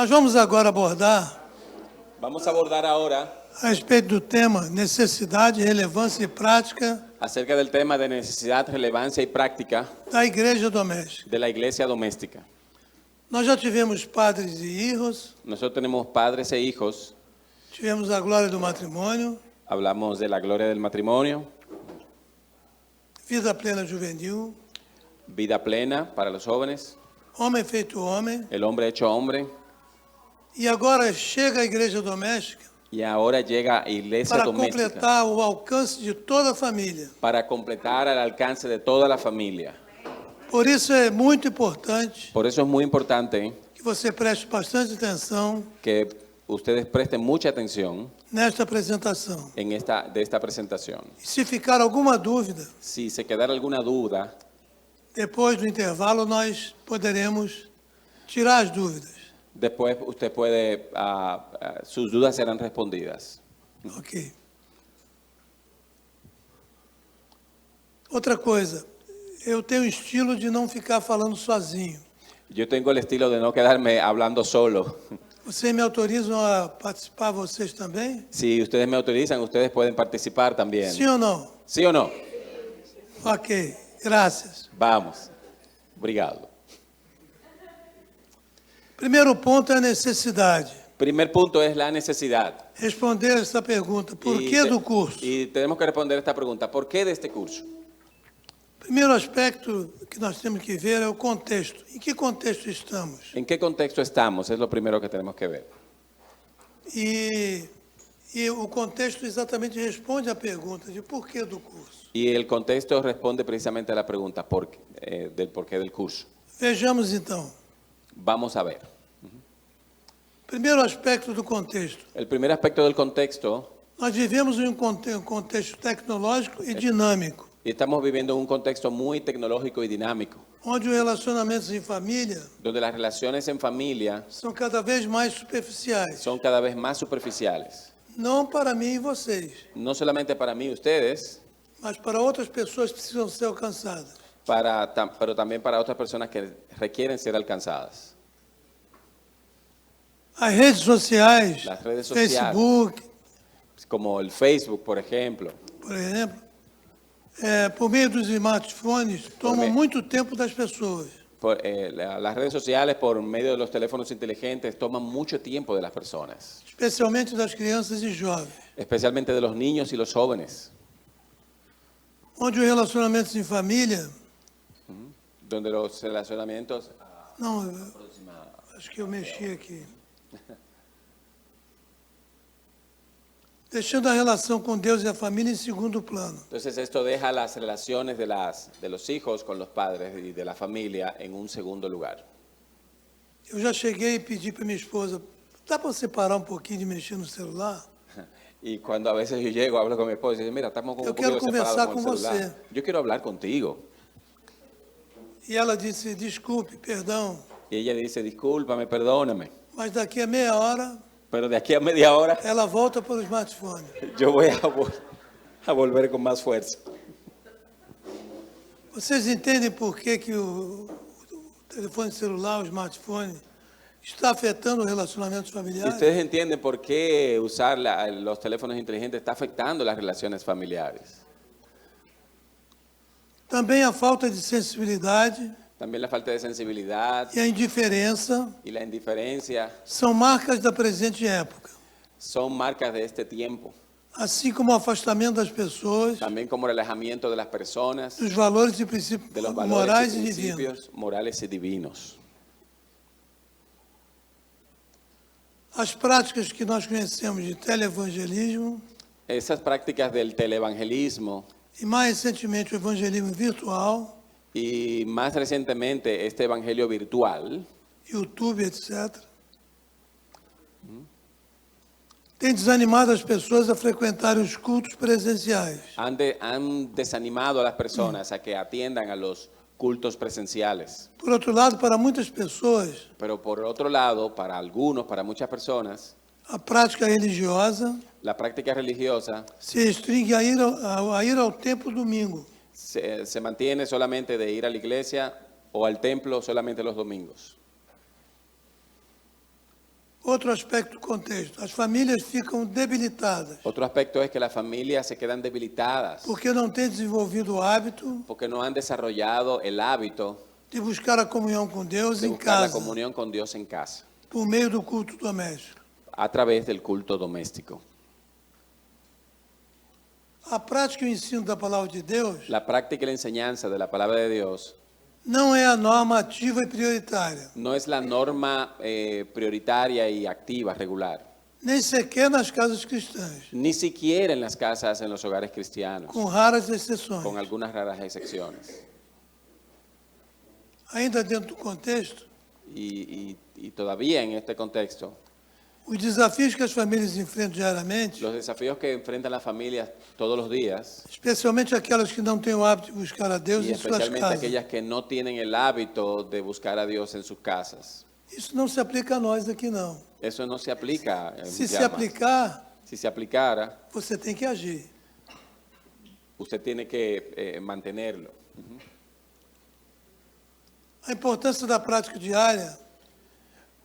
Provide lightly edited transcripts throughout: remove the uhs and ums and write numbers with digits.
Nós vamos agora abordar Vamos a abordar ahora a respeito do tema necessidade, relevância e prática acerca del tema de necesidad, relevancia y práctica da igreja doméstica. de la iglesia doméstica. Nós já tivemos padres e hijos, Nosotros tenemos padres e hijos, tivemos a glória do matrimônio, hablamos de la gloria del matrimonio, vida plena juvenil, vida plena para los jóvenes, homem feito homem, el hombre hecho hombre, e agora chega a igreja doméstica y ahora llega a iglesia para doméstica completar o alcance de toda a família. para completar al alcance de toda la familia. Por isso é muito importante Por eso es muy importante que você preste bastante atenção que ustedes presten mucha atención nesta apresentação. de esta presentación. E se ficar alguma dúvida, Si se quedara alguna duda, depois do intervalo nós poderemos tirar as dúvidas. después usted puede, sus dudas serán respondidas. Ok. Outra coisa, eu tenho o estilo de não ficar falando sozinho. Yo tengo el estilo de no quedarme hablando solo. Vocês me autorizam a participar, vocês também? Si ustedes me autorizan, ustedes pueden participar también. Sim ou não? ¿Sí o no? Ok, graças. Vamos. Obrigado. Primeiro ponto é a necessidade. Primer punto es la necesidad. Responder essa pergunta, por que do curso? Y tenemos que responder esta pregunta. ¿Por qué de este curso? Primeiro aspecto que nós temos que ver é o contexto. Em que contexto estamos? ¿En qué contexto estamos? Es lo primero que tenemos que ver. E o contexto exatamente responde à pergunta de por que do curso. Y el contexto responde precisamente a la pregunta del porqué del curso. Vejamos então. Vamos a ver. Primeiro aspecto do contexto. El primer aspecto del contexto, Nós vivemos em um contexto tecnológico e dinâmico, y estamos viviendo en un contexto muy tecnológico y dinámico, onde os relacionamentos em família donde las relaciones en familia são cada vez mais superficiais. son cada vez más superficiales. Não para mim e vocês, No solamente para mí, ustedes, mas para outras pessoas que precisam ser alcançadas. pero también para otras personas que requieren ser alcanzadas. As redes sociais, Las redes sociales. Facebook, Como el Facebook, por ejemplo. por exemplo, por meio dos smartphones, tomam meio- muito tempo das pessoas. Las redes sociales, por medio de los teléfonos inteligentes, toman mucho tiempo de las personas, Especialmente das crianças e jovens, especialmente de los niños y los jóvenes, onde os relacionamentos em família, donde los relacionamientos... não, acho que eu mexi aqui. Deixando a relação com Deus e a família em segundo plano. Entonces esto deja las relaciones de los hijos con los padres y de la familia en un segundo lugar. Eu já cheguei e pedi para minha esposa, dá para você parar um pouquinho de mexer no celular? Y cuando a veces yo llego, hablo con mi esposa y dice, mira, estamos como Yo un quiero poquito separados conversar con el con celular. você. Yo quiero hablar contigo. E ela disse, desculpe, perdão, Y ella dice, discúlpame, perdóname, mas daqui a meia hora pero de aquí a media hora ela volta para o smartphone. yo voy a volver con más fuerza. Vocês entendem por que o telefone celular, o smartphone, está afetando os relacionamentos familiares? ¿Ustedes entienden por qué usar los teléfonos inteligentes está afectando las relaciones familiares? Também a falta de sensibilidade También la falta de sensibilidad e a indiferença y la indiferencia são marcas da presente época, son marcas de este tiempo, assim como o afastamento das pessoas también como el alejamiento de las personas dos valores e princípios de los morais valores e y divinos. principios morales y divinos. As práticas que nós conhecemos de televangelismo Esas prácticas del televangelismo e mais recentemente o evangelismo virtual, y más recientemente este evangelio virtual, YouTube, etc., tem desanimado as pessoas a frequentarem os cultos presenciais. han desanimado a las personas a que atiendan a los cultos presenciales. Por outro lado, para muitas pessoas, Pero por otro lado, para algunos, para muchas personas, a prática religiosa la práctica religiosa se restringe a ir ao templo domingo. se mantiene solamente de ir a la iglesia o al templo solamente los domingos. Outro aspecto do contexto, as famílias ficam debilitadas Otro aspecto es que las familias se quedan debilitadas porque não têm desenvolvido o hábito porque no han desarrollado el hábito de buscar a comunhão com Deus de em buscar la casa, comunión con Dios en casa, por meio do culto doméstico. a través del culto doméstico. A prática e o ensino da palavra de Deus La práctica y la enseñanza de la palabra de Dios não é a norma ativa e prioritária, no es la norma prioritaria y activa, regular, nem sequer nas casas cristãs, ni siquiera en las casas, en los hogares cristianos, com raras exceções. con algunas raras excepciones. Ainda dentro do contexto, Y todavía en este contexto, os desafios que as famílias enfrentam diariamente, los desafíos que enfrentan las familias todos los días, especialmente aquelas que não têm o hábito de buscar a Deus y em suas especialmente casas, aquellas que no tienen el hábito de buscar a Dios en sus casas. isso não se aplica a nós aqui não. Eso no se aplica en Se se Llamas. aplicar, Si se aplicara, você tem que agir. usted tiene que mantenerlo. A importância da prática diária,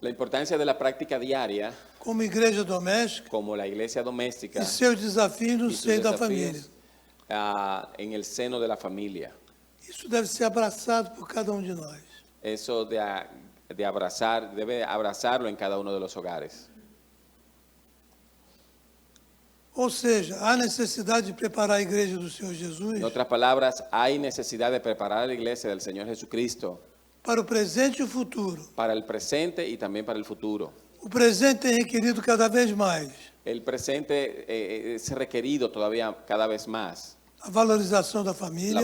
La importancia de la práctica diaria, como igreja doméstica, como la iglesia doméstica e seus desafios no y sus seio da desafíos, família. en el seno de la familia. Isso deve ser abraçado por cada um de nós. Eso de abrazar, debe abrazarlo en cada uno de los hogares. Ou seja, há necessidade de preparar a igreja do Senhor Jesus En otras palabras, hay necesidad de preparar a la iglesia del Señor Jesucristo para o presente e o futuro. para el presente y también para el futuro. O presente tem requerido cada vez mais El presente es requerido todavía cada vez más. a valorização da La família,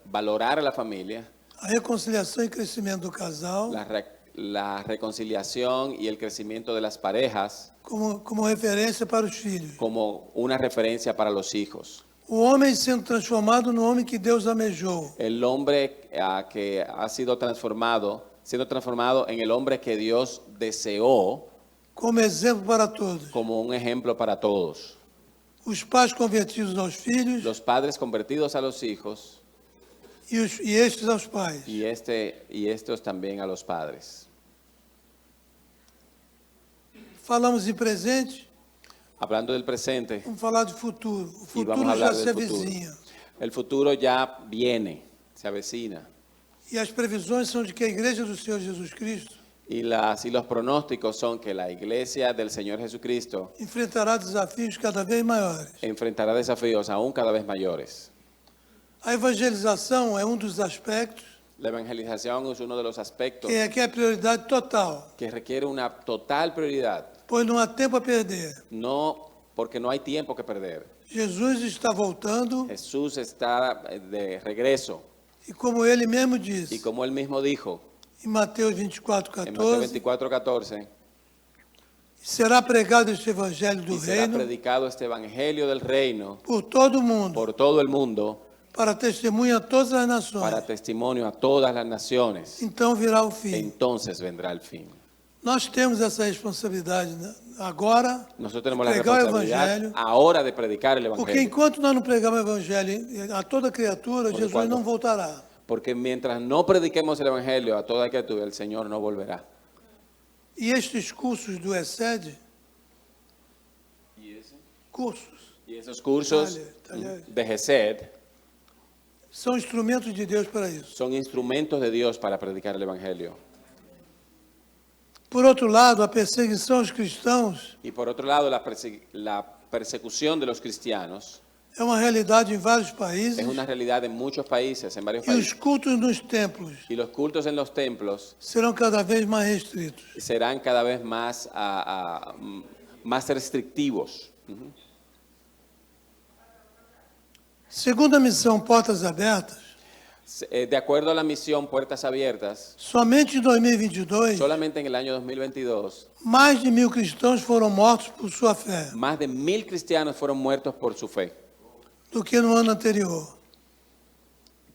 valorar a la familia, a reconciliação e crescimento do casal, la reconciliación y el crecimiento de las parejas como referência para os filhos. como una referencia para los hijos. O homem sendo transformado no homem que Deus almejou. El hombre que ha sido siendo transformado en el hombre que Dios deseó Como exemplo para todos. como un ejemplo para todos. Os pais convertidos aos filhos Los padres convertidos a los hijos e estes aos pais. y estos también a los padres. Falamos em presente, Hablando del presente, vamos falar de futuro. O y futuro vamos a já hablar se del futuro. avizinha. El futuro ya viene, se avecina. E as previsões são de que a igreja do Senhor Jesus Cristo Y los pronósticos son que la iglesia del Señor Jesucristo enfrentará desafios cada vez maiores. enfrentará desafíos aún cada vez mayores. A evangelização é um dos aspectos La evangelización es uno de los aspectos que requer prioridade total, que requiere una total prioridad, pois não há tempo a perder. no porque no hay tiempo que perder. Jesus está voltando Jesús está de regreso e como ele mesmo y disse como él mismo dijo em Mateus 24, en Mateo 14, 24:14, será pregado este evangelho do y será reino predicado este evangelio del reino por todo o mundo, por todo el mundo para testemunha a todas as nações. para testimonio a todas las naciones. Então virá o fim. Entonces vendrá el fin. Nós temos essa responsabilidade agora, Nosotros tenemos la pregar o responsabilidad evangelho, ahora de predicar el porque evangelio. enquanto nós não pregarmos o evangelho a toda criatura, Porque Jesus quando- não voltará. Porque mientras no prediquemos el evangelio a toda criatura, el Señor no volverá. E estes cursos do ESED, cursos, Y esos cursos Taller. de GESED são instrumentos de Deus para isso. son instrumentos de Dios para predicar el evangelio. Por outro lado, a perseguição aos cristãos Y por otro lado, la persecución de los cristianos é uma realidade em vários países es una realidad en muchos países, en varios e os países. cultos nos templos Y los cultos en los templos serão cada vez mais restritos. serán cada vez más, más restrictivos. Segundo a missão Portas Abertas, De acuerdo a la misión Puertas Abiertas, somente em 2022, solamente en el año 2022, mais de 1.000 cristãos foram mortos por sua fé más de 1,000 cristianos fueron muertos por su fe. do que no ano anterior.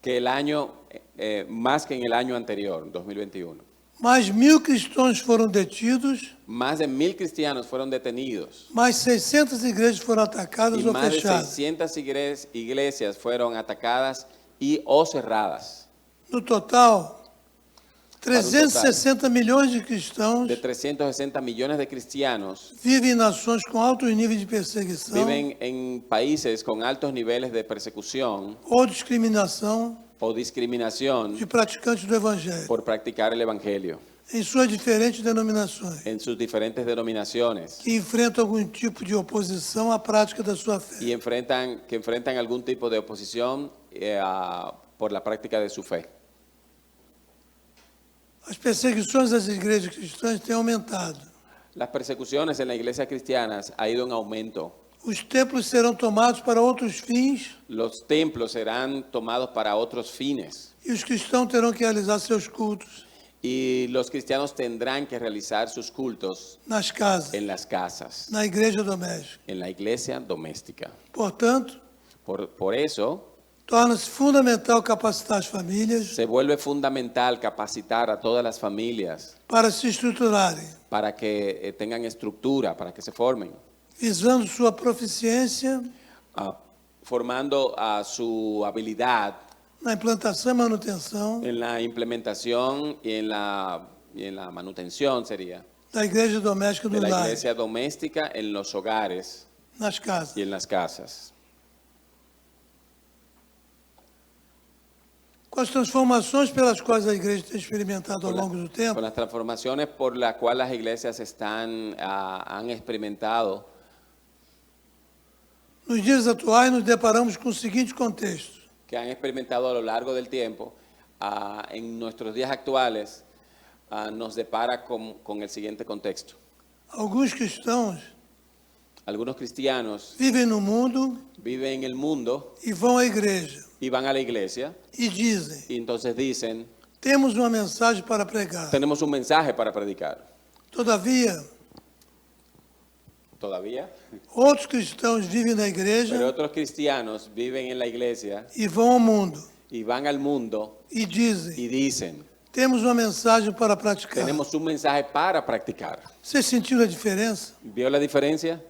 Que el año, más que en el año anterior, 2021. Mais 1.000 cristãos foram detidos, Más de 1,000 cristianos fueron detenidos mais 600 igrejas foram atacadas y ou más de fechadas. 600 iglesias fueron atacadas y o cerradas. No total, para un total 360 milhões de cristãos de 360 millones de cristianos vivem em nações com altos níveis de perseguição viven en países con altos niveles de persecución ou discriminação o discriminación de praticantes do Evangelho, por practicar el evangelio em suas diferentes denominações, en sus diferentes denominaciones que enfrentam algum tipo de oposição à prática da sua fé. y enfrentan algún tipo de oposición por la práctica de su fe. As perseguições das igrejas cristãs têm aumentado. Las persecuciones en la iglesia cristiana ha ido en aumento. Os templos serão tomados para outros fins Los templos serán tomados para otros fines e os cristãos terão que realizar seus cultos y los cristianos tendrán que realizar sus cultos nas casas, en las casas, na igreja doméstica. en la iglesia doméstica. Portanto, Por eso torna-se fundamental capacitar as famílias se vuelve fundamental capacitar a todas las familias para se estruturarem, para que tengan estructura, para que se formen, visando sua proficiência formando a su habilidad na implantação e manutenção en la implementación y en la manutención sería da igreja doméstica de no la lar, iglesia doméstica en los hogares nas casas. y en las casas. Com as transformações pelas quais a igreja tem experimentado ao longo do tempo, Con las transformaciones por las cuales las iglesias han experimentado, nos dias atuais nos deparamos com o seguinte contexto. que han experimentado a lo largo del tiempo, en nuestros días actuales, nos depara con el siguiente contexto. Alguns cristãos Algunos cristianos vivem no mundo viven en el mundo e vão à igreja y van a la iglesia e dizem: y entonces dicen, temos uma mensagem para pregar. tenemos un mensaje para predicar. Todavia, Todavía, outros cristãos vivem na pero igreja otros cristianos viven en la iglesia e vão ao mundo y van al mundo e dizem: y dicen, temos uma mensagem para praticar. tenemos un mensaje para practicar. Você sentiu a diferença? ¿Vio la diferencia?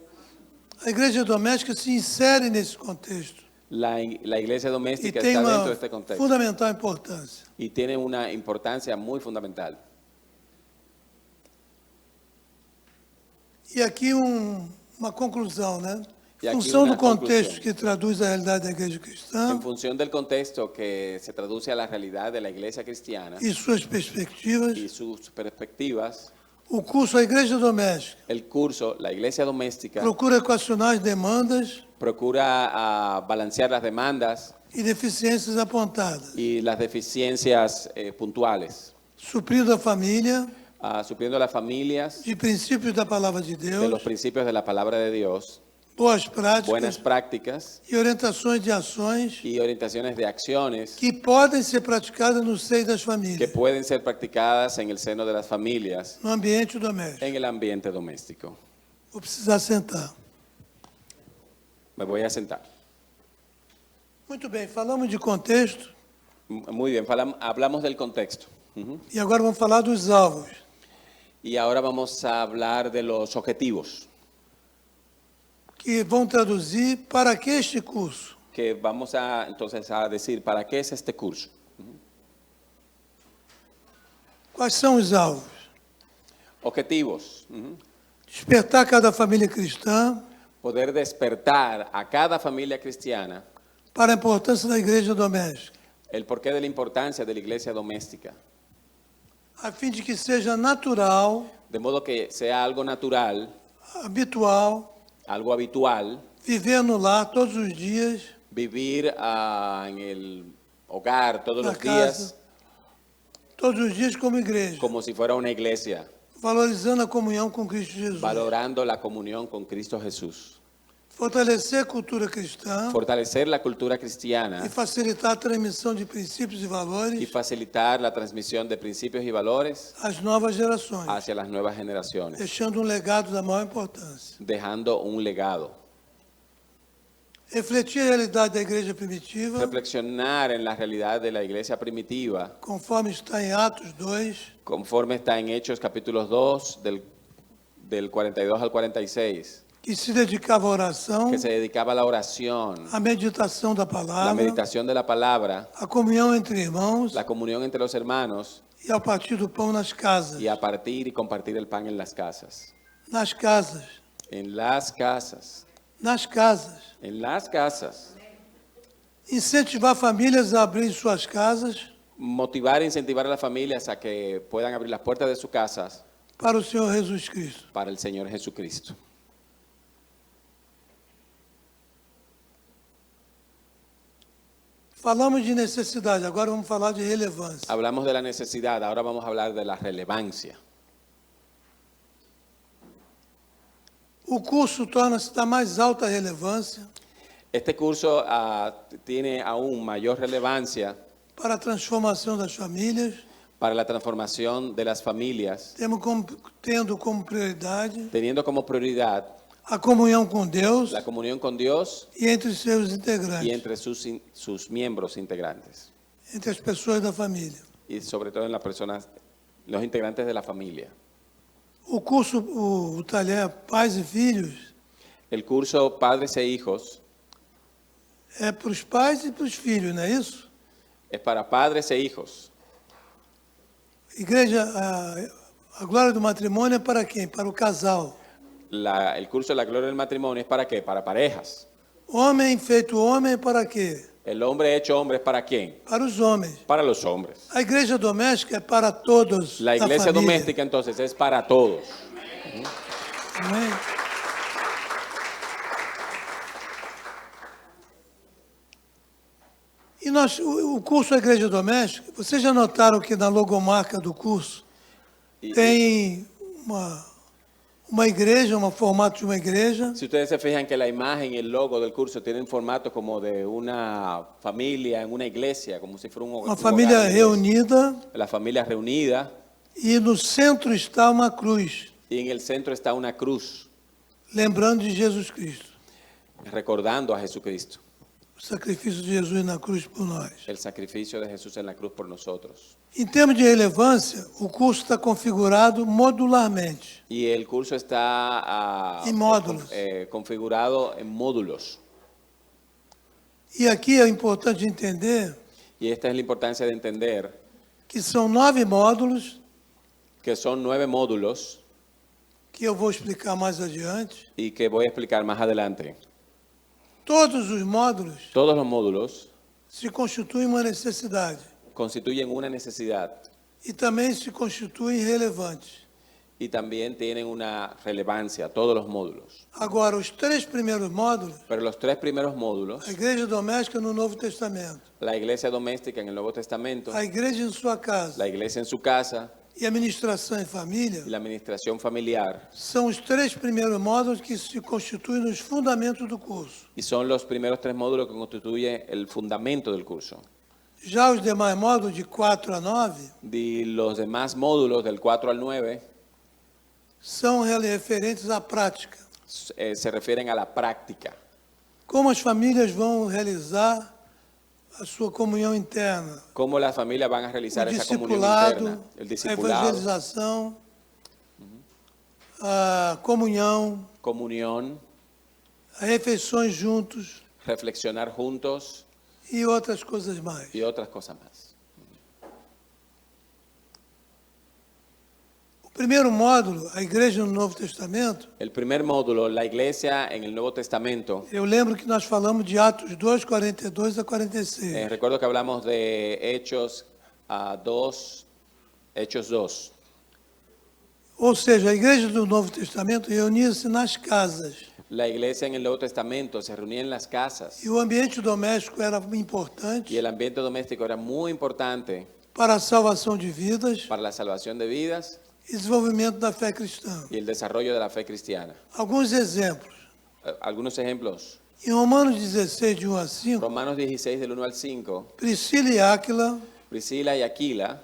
A igreja doméstica se insere nesse contexto La iglesia e doméstica tem está dentro de uma este contexto fundamental importância. y tiene una importancia muy fundamental. E aqui uma conclusão, né? E aqui Função uma do contexto conclusão. que traduz a realidade da igreja cristã En función del contexto que se traduce a la realidad de la iglesia cristiana e suas perspectivas, y sus perspectivas, o curso A Igreja Doméstica el curso, la iglesia doméstica, procura equacionar as demandas procura balancear las demandas e deficiências apontadas, y las deficiencias puntuales, suprindo a família supliendo a las familias de princípios da palavra de de los Deus, principios de la palabra de Dios, boas buenas práticas prácticas e orientações de ações y orientaciones de acciones que podem ser praticadas no seio das que famílias, pueden ser practicadas en el seno de las familias, no ambiente doméstico. en el ambiente doméstico. Vou precisar sentar. Me voy a sentar. Muito bem, falamos de contexto Muy bien, hablamos del contexto. Ujú. e agora vamos falar dos alvos. Y ahora vamos a hablar de los objetivos, Que vão traduzir para que este curso. que vamos entonces a decir, ¿para qué es este curso? Quais são os alvos? Objetivos. Ujú. Despertar cada família cristã Poder despertar a cada familia cristiana para a importância da igreja doméstica, el porqué de la importancia de la iglesia doméstica, a fim de que seja natural, de modo que sea algo natural, habitual, algo habitual, viver no lar todos os dias, vivir en el hogar todos na los días casa, todos os dias como igreja, como si fuera una iglesia, valorizando a comunhão com Cristo Jesus, valorando la comunión con Cristo Jesús, fortalecer a cultura cristã fortalecer la cultura cristiana e facilitar a transmissão de princípios e y valores facilitar la transmisión de principios y valores às novas gerações, hacia las nuevas generaciones, deixando um legado da maior importância. dejando un legado. Refletir a realidade da igreja primitiva, Reflexionar en la realidad de la iglesia primitiva, conforme está em Atos 2, conforme está en Hechos capítulos 2, del 42 al 46, que se dedicava à oração, que se dedicaba a la oración, à meditação da la palavra, meditación de la palabra, à comunhão entre irmãos la comunión entre los hermanos e ao partir do pão nas casas. y a partir y compartir el pan en las casas. Nas casas. En las casas. Nas casas. En las casas. Incentivar famílias a abrir suas casas Motivar e incentivar a las familias a que puedan abrir las puertas de sus casas para o Senhor Jesus Cristo. para el Señor Jesucristo. Falamos de necessidade, agora vamos falar de relevância. Hablamos de la necesidad, ahora vamos a hablar de la relevancia. O curso torna-se da mais alta relevância Este curso tiene aún mayor relevancia para a transformação das famílias, para la transformación de las familias, tendo como prioridade teniendo como prioridad a comunhão com Deus la comunión con Dios e entre seus y integrantes, entre sus miembros integrantes, entre as pessoas da família. y sobre todo en las personas, los integrantes de la familia. O curso, o taller Pais e Filhos, El curso Padres e Hijos é para os pais e para os filhos, não é isso? es para padres e hijos. Igreja, a glória do matrimônio é para quem? Para o casal. El curso de la gloria del matrimonio es para qué? Para parejas. Homem feito homem é para quê? El hombre hecho hombre es para quién? Para os homens. Para los hombres. A igreja doméstica é para todos La da iglesia família. doméstica entonces es para todos. Amém? E o curso da igreja doméstica, vocês já notaram que na logomarca do curso Y- tem uma igreja, um formato de uma igreja, Si ustedes se fijan que la imagen y el logo del curso tienen formato como de una familia en una iglesia, como si fuera un uma hogar família de iglesia. reunida, La familia reunida e no centro está uma cruz, y en el centro está una cruz, lembrando de Jesus Cristo, recordando a Jesucristo, o sacrifício de Jesus na cruz por nós. el sacrificio de Jesús en la cruz por nosotros. Em termos de relevância, o curso está configurado modularmente. Y el curso está Y módulos. configurado en módulos. E aqui é importante entender Y esta es la importancia de entender que são 9 módulos, que son 9 módulos que eu vou explicar mais adiante. y que voy a explicar más adelante. Todos os módulos Todos los módulos se constituem uma necessidade constituyen una necesidad e também se constituem relevantes. y también tienen una relevancia, todos los módulos. Agora, os 3 primeiros módulos, Pero los 3 primeros módulos, a igreja doméstica no Novo Testamento, la iglesia doméstica en el Nuevo Testamento, a igreja em sua casa la iglesia en su casa e a administração em família, y la administración familiar, são os 3 primeiros módulos que se constituem nos fundamentos do curso. y son los primeros 3 módulos que constituyen el fundamento del curso. Já os demais módulos, de 4 a 9, Y los demás módulos del 4 al 9 são referentes à prática. se refieren a la práctica. Como as famílias vão realizar a sua comunhão interna, Cómo las familias van a realizar o esa comunión discipulado, interna, el a discipulado, evangelização, a comunhão, comunión, as refeições juntos reflexionar juntos e outras coisas mais. y otras cosas más. O primeiro módulo, a igreja no Novo Testamento, El primer módulo, la iglesia en el Nuevo Testamento. eu lembro que nós falamos de Atos 2, 42 a 46. Recuerdo que hablamos de Hechos 2, Hechos 2. Ou seja, a igreja do Novo Testamento reunia-se nas casas. La iglesia en el Nuevo Testamento se reunía en las casas E o ambiente doméstico era importante y el ambiente doméstico era muy importante para a salvação de vidas para la salvación de vidas e desenvolvimento da fé cristã. y el desarrollo de la fe cristiana. Alguns exemplos. Algunos ejemplos. Em Romanos 16, de 1 a 5, Romanos 16 del 1 al 5. Priscila e Áquila Priscila y Aquila,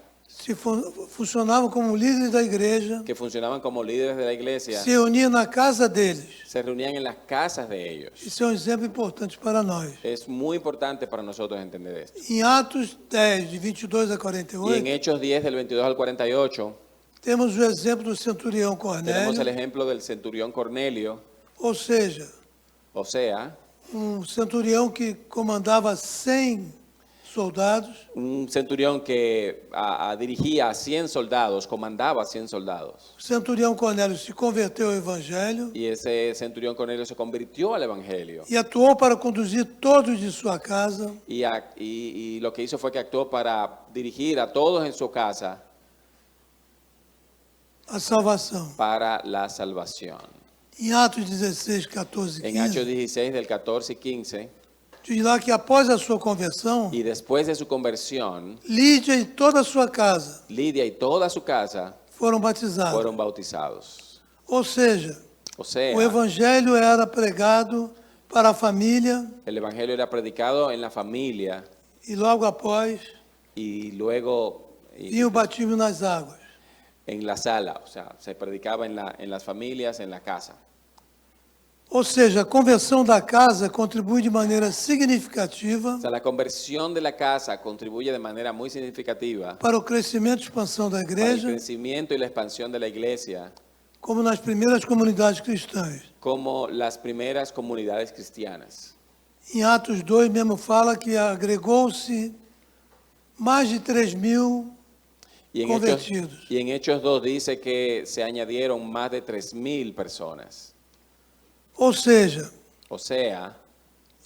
funcionavam como líderes da igreja, que funcionaban como líderes de la iglesia, se reuniam na casa deles. se reunían en las casas de ellos. Isso é um exemplo importante para nós. Es muy importante para nosotros entender esto. Em Atos 10, de 22 a Y en 48, Hechos 10 del 22 al 48 temos o exemplo do centurião tenemos el Cornélio, ejemplo del centurión Cornelio, ou seja, o sea, um centurião que comandava 100 soldados, Un centurión que dirigía a 100 soldados, comandaba a 100 soldados. o centurião Cornélio se converteu ao Evangelho Y ese centurión Cornelio se convirtió al Evangelio. e atuou para conduzir todos de sua casa Y lo que hizo fue que actuó para dirigir a todos en su casa à salvação. para la salvación. Em Atos 16, 14 e En Hechos 15, 16, del 14 y 15, diz lá que após a sua conversão, y después de su conversión, Lídia e toda a sua casa Lidia y toda su casa foram batizados. fueron bautizados. Ou seja, O sea, o Evangelho era pregado para a família el Evangelio era predicado en la familia e logo após y luego vinha o batismo nas águas. en la sala, o sea, se predicaba en las familias, en la casa. Ou seja, a conversão da casa contribui de maneira significativa O sea, la conversión de la casa contribuye de manera muy significativa para o crescimento e expansão da para el igreja, crecimiento y la expansión de la iglesia, como nas primeiras comunidades cristãs. como las primeras comunidades cristianas. Em Atos 2 mesmo fala que agregou-se mais de 3.000 Y en, convertidos. y en Hechos 2 dice que se añadieron más de 3.000 personas. Ou seja, O sea,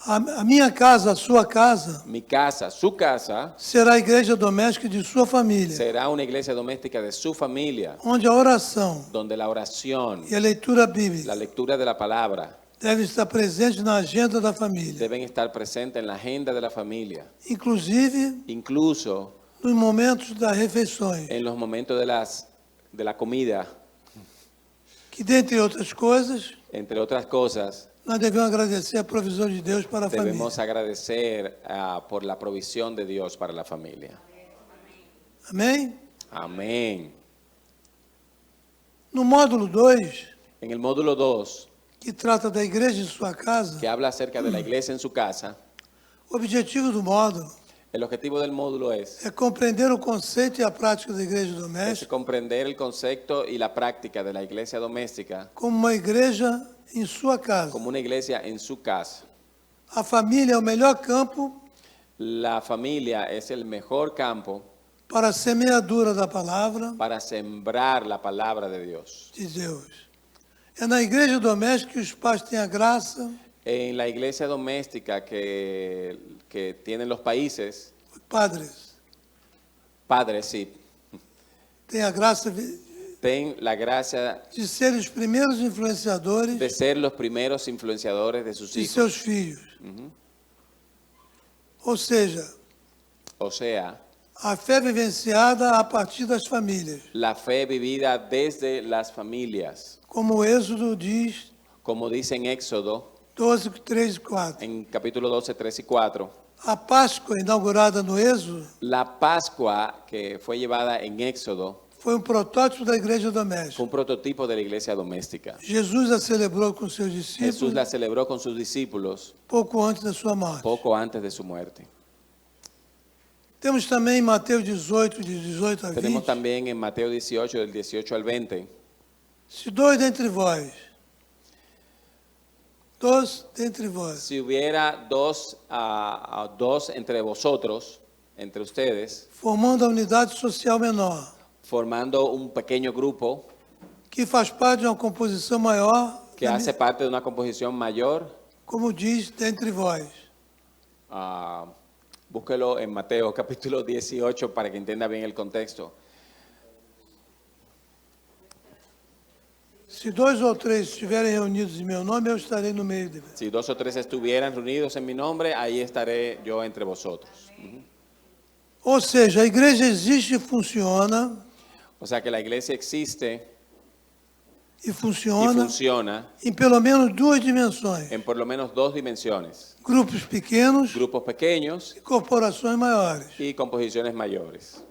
a minha casa, a sua casa, mi casa, su casa, será a igreja doméstica de sua família, será una iglesia doméstica de su familia, onde a oração donde la oración, e a leitura la bíblica lectura de la palabra, devem estar presentes na agenda da família, deben estar presentes en la agenda de la familia, inclusive incluso nos momentos das refeições, en los momentos de la comida, que, dentre outras coisas, entre otras cosas. nós devemos agradecer a provisão de Deus para a família. Debemos agradecer por la provisión de Dios para la familia. Amém? Amén. No módulo 2, En el módulo 2, que trata da igreja em sua casa, que habla acerca de la iglesia en su casa, o objetivo do módulo el objetivo del módulo es é compreender o conceito e a prática da igreja es doméstica comprender el concepto y la práctica de la iglesia doméstica como uma igreja em sua casa. como una iglesia en su casa. A família é o melhor campo La familia es el mejor campo para a semeadura da palavra para sembrar la palabra de Dios. de Deus. É na igreja doméstica que os pais têm a graça, En la iglesia doméstica que tienen los países, os padres padres sí, têm a graça ten la gracia de serem os primeiros influenciadores de ser los primeros influenciadores de sus de hijos. seus filhos. Ou seja, O sea, a fé vivenciada a partir das famílias, la fe vivida desde las familias, como o Êxodo diz, como dice en Éxodo, 12, 3 e 4. en capítulo 12, 3 y 4. A Páscoa inaugurada no Êxodo La Pascua que fue llevada en Éxodo foi um protótipo da igreja fue doméstica. un prototipo de la iglesia doméstica. Jesus a celebrou com seus Jesús discípulos la celebró con sus discípulos pouco antes da sua morte. poco antes de su muerte. Temos também em Mateus 18, de 18 a Tenemos 20, también en Mateo 18, del 18 al 20, se dois dentre vós, si hubiera dos entre vosotros, entre ustedes, formando a unidade social menor, formando un pequeño grupo que faz parte de uma composição maior, que hace parte de una composición mayor, como diz, dentre vós. búsquelo en Mateo capítulo 18 para que entienda bien el contexto. Se 2 ou 3 estiverem reunidos em meu nome, eu estarei no meio deles. Si 2 o 3 estuvieran reunidos en mi nombre, ahí estaré yo entre vosotros. Ou seja, a igreja existe e funciona, O sea que la iglesia existe e y funciona funciona em pelo menos duas dimensões: en por lo menos dos dimensiones: grupos pequenos grupos pequeños e corporações maiores. y composiciones mayores.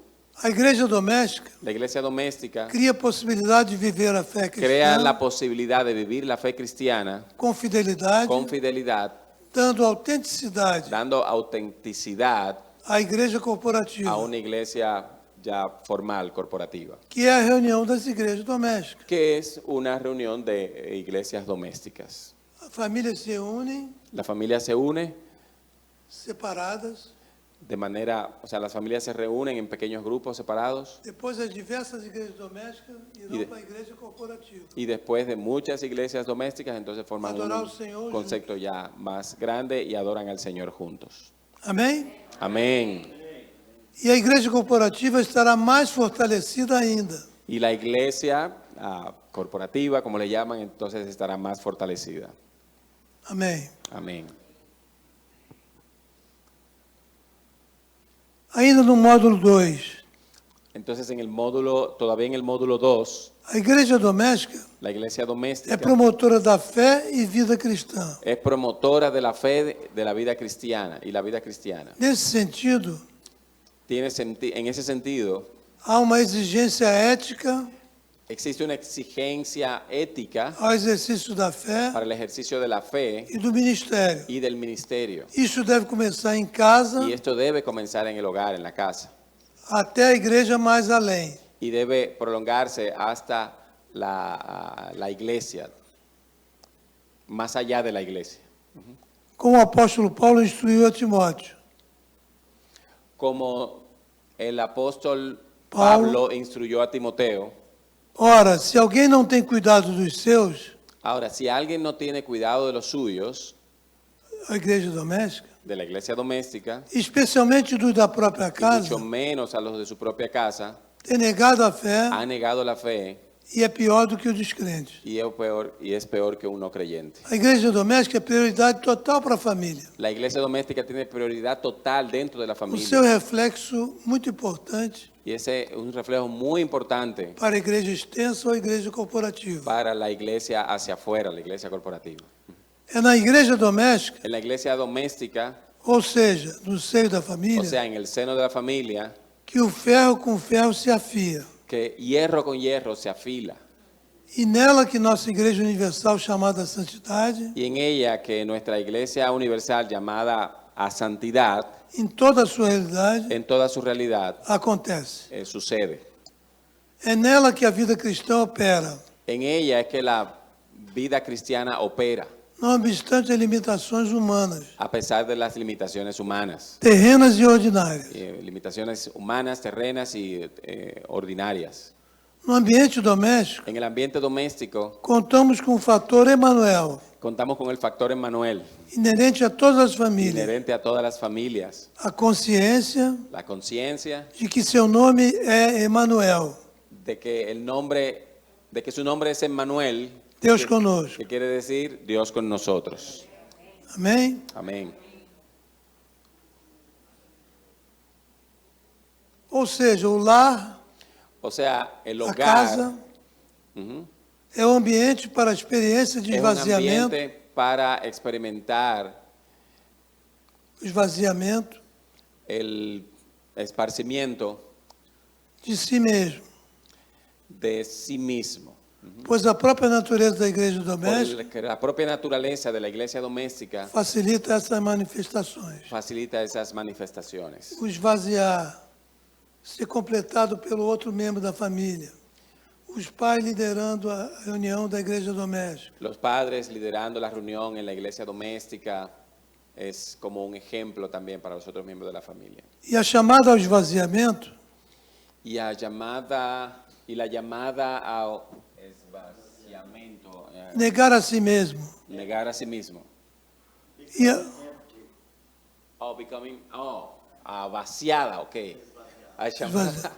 A igreja doméstica La iglesia doméstica cria a possibilidade de viver a fé crea la cristã posibilidad de vivir la fe cristiana com fidelidade, con fidelidad, dando autenticidade dando autenticidad à igreja corporativa, a una iglesia ya formal, corporativa, que é a reunião das igrejas domésticas. que es una reunión de iglesias domésticas. A família se une, La familia se une separadas, de manera, o sea, las familias se reúnen en pequeños grupos separados Depois, as diversas igrejas domésticas irão de- para a igreja corporativa. y después de muchas iglesias domésticas, entonces forman Adorar un al Señor concepto ya más grande y adoran al Señor juntos. Amém? Amén. E a igreja corporativa estará mais fortalecida ainda. Y la iglesia corporativa, como le llaman, entonces estará más fortalecida. Amém. Amén. Ainda no módulo 2, Entonces, todavía en el módulo 2, a igreja doméstica la iglesia é doméstica promotora da fé e vida cristã. es promotora de la fe, de la vida cristiana y la vida cristiana. Nesse sentido, En ese sentido, há uma exigência ética existe una exigencia ética ao exercício da fé para el ejercicio de la fe e do ministério. y del ministerio. Isso deve começar em casa Y esto debe comenzar en el hogar, en la casa, até a igreja mais além. y debe prolongarse hasta la iglesia, más allá de la iglesia. Como o apóstolo Paulo instruiu a Timóteo. Como el apóstol Pablo Pablo instruyó a Timoteo. Ora, se alguém não tem cuidado dos seus, Ahora, si alguien no tiene cuidado de los suyos, a igreja doméstica, de la iglesia doméstica, especialmente dos da própria y casa, mucho menos a los de su propia casa, tem negado a fé ha negado la fe e é pior do que o dos crentes. y es peor que un no creyente. A igreja doméstica é prioridade total para a família. La iglesia doméstica tiene prioridad total dentro de la O familia. seu reflexo muito importante Y ese es un reflejo muy importante para a igreja extensa ou a igreja corporativa. para la iglesia hacia afuera, la iglesia corporativa. É na igreja doméstica, En la iglesia doméstica, ou seja, no seio da o família, sea, en el seno de la familia, que o ferro com ferro se afia. que hierro con hierro se afila. E nela que nossa igreja universal chamada santidade, Y en ella que nuestra iglesia universal llamada a santidad, em toda a sua realidade, en toda su realidad, acontece. sucede. É nela que a vida cristã opera, En ella es que la vida cristiana opera, não obstante as limitações humanas, a pesar de las limitaciones humanas. terrenas e ordinárias. Limitaciones humanas, terrenas y ordinarias. No ambiente doméstico, En el ambiente doméstico contamos com o fator Emanuel, contamos con el factor Emmanuel, inerente a todas as famílias, inherente a todas las familias, a consciência la conciencia de que seu nome é Emanuel, de que su nombre es Emmanuel, Deus conosco. que quiere decir Dios con nosotros. Amém? Amén. Ou seja, o lar, O sea, el a hogar casa, ujú, é o ambiente para a experiência de es un esvaziamento, ambiente para experimentar el esparcimiento de si mesmo, de sí mismo. pois a própria natureza da igreja doméstica Porque la propia naturaleza de la iglesia doméstica facilita essas manifestações. facilita esas manifestaciones. O esvaziar, ser completado pelo outro membro da família, os pais liderando a reunião da igreja doméstica, Los padres liderando la reunión en la iglesia doméstica es como un ejemplo también para los otros miembros de la familia. e a chamada ao esvaziamento Y la llamada al esvaciamiento, negar a si mesmo negar a sí mismo. e Vaciada, ok. A llamada,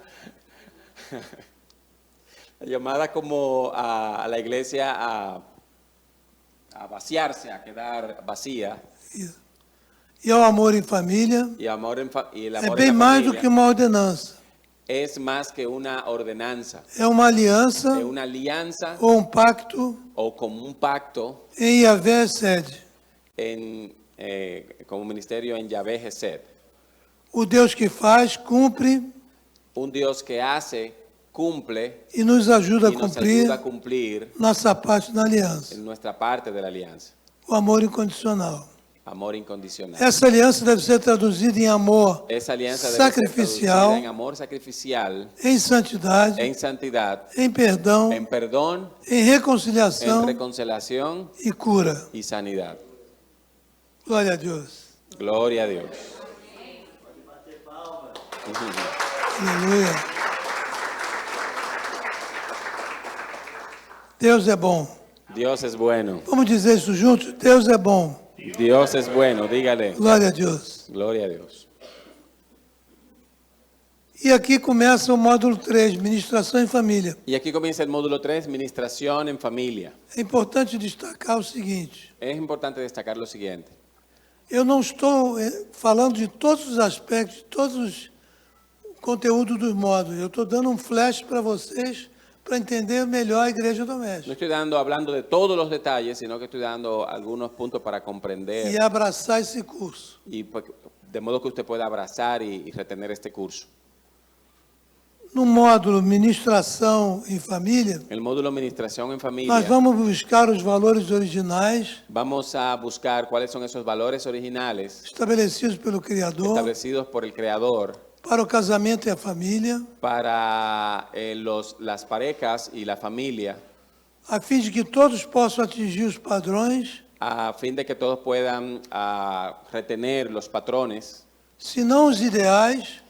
la llamada como a la iglesia a vaciarse, a quedar vacía. ao amor em família Y el é amor bem en la mais do familia que uma ordenança. es más que una ordenanza, É uma aliança es una alianza ou um pacto o como un pacto em Yahvé sede. como ministerio en Yahvé Gesed. O Deus que faz, cumpre Un Dios que hace, cumple e nos ajuda a y nos cumprir ayuda a cumplir nossa parte na aliança, en nuestra parte de la alianza. o amor incondicional. Amor incondicional. Essa aliança deve ser traduzida em amor Esa alianza debe ser sacrificial, traducida en amor sacrificial, em santidade, en santidad, em perdão, en perdón, em en reconciliação reconciliación e cura. y sanidad. Glória a Deus. Gloria a Dios. Aleluia. Deus é bom. Dios es bueno. Vamos dizer isso juntos? Deus é bom. Dios es bueno, dígale. Glória a Deus. Gloria a Dios. E aqui começa o módulo 3, Ministração em Família. Y aquí comienza el módulo 3, Ministración en Familia. É importante destacar o seguinte: Es importante destacar lo siguiente. eu não estou falando de todos os aspectos, de todos os conteúdos dos módulos. Eu estou dando um flash para vocês para entender melhor a igreja No doméstica estoy hablando de todos los detalles, sino que estoy dando algunos puntos para comprender e abraçar esse curso. y pues, de modo que usted pueda abrazar y retener este curso. No módulo Ministração em Família, El módulo Administración en Familia, nós vamos buscar os valores originais vamos a buscar cuáles son esos valores originales estabelecidos pelo Criador establecidos por el Creador para o casamento e a família, para las parejas y la familia, a fim de que todos possam atingir os padrões, a fin de que todos puedan retener los patrones, se não os ideais,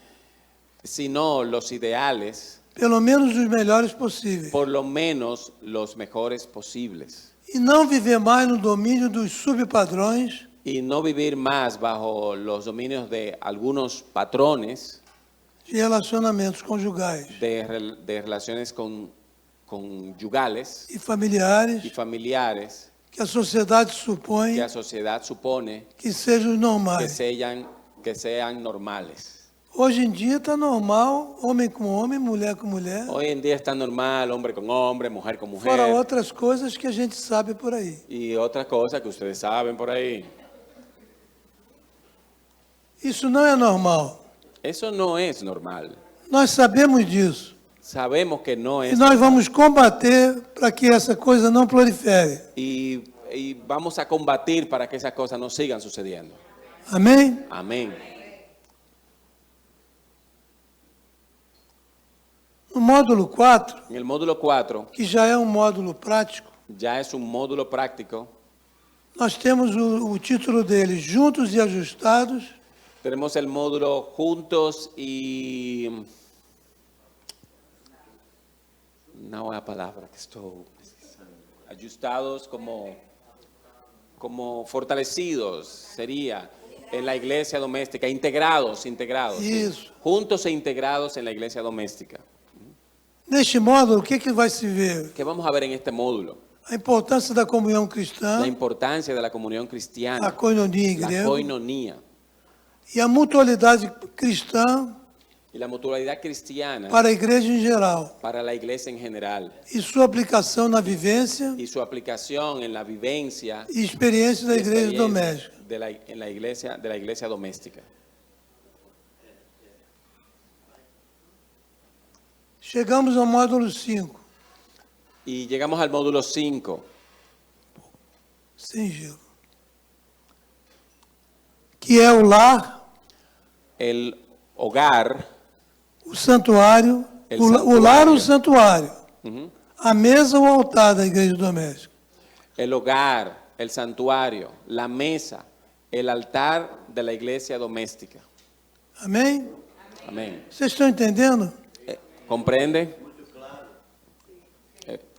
sino los ideales, pelo menos os melhores possíveis. por lo menos los mejores posibles. E não viver mais no domínio dos subpadrões Y no vivir más bajo los dominios de algunos patrones de relacionamentos conjugais de relaciones conyugales e familiares y familiares que a sociedade supõe que la sociedad supone que sejam que normais. sean normales. Hoje em dia está normal, homem com homem, mulher com mulher, Hoy en día está normal, hombre con hombre, mujer con fora mujer outras coisas que a gente sabe por aí. y otras cosas que ustedes saben por ahí. Isso não é normal. Eso no es normal. Nós sabemos disso. Sabemos que no E es nós vamos combater para que essa coisa não prolifere. y vamos a combatir para que esas cosas no sigan sucediendo. Amém? Amén. No módulo 4, En el módulo 4 que já é um módulo prático, ya es un módulo práctico. nós temos o título dele, Juntos e Ajustados, Tenemos el módulo juntos y... No es la palabra que estoy precisando. Ajustados como fortalecidos sería en la iglesia doméstica, integrados. ¿Sí? Eso. Juntos e integrados en la iglesia doméstica. Neste módulo, o que vai se ver? ¿Qué vamos a ver en este módulo? A importância da comunhão cristã, La importancia de la comunión cristiana, a koinonia em la grego, koinonia e a mutualidade cristã y la mutualidad cristiana para a igreja em geral, para la iglesia en general e sua aplicação na vivência y su aplicación en la vivencia e experiência da y igreja experiencia doméstica. de la iglesia doméstica. Chegamos ao módulo 5, Y llegamos al módulo 5, sem gelo, que é o lar, el hogar, o santuário, El o lar, o santuário. santuário, a mesa ou altar da igreja doméstica. el hogar, el santuario, la mesa, el altar de la iglesia doméstica. Amém? Amén. Vocês estão entendendo? ¿Comprende?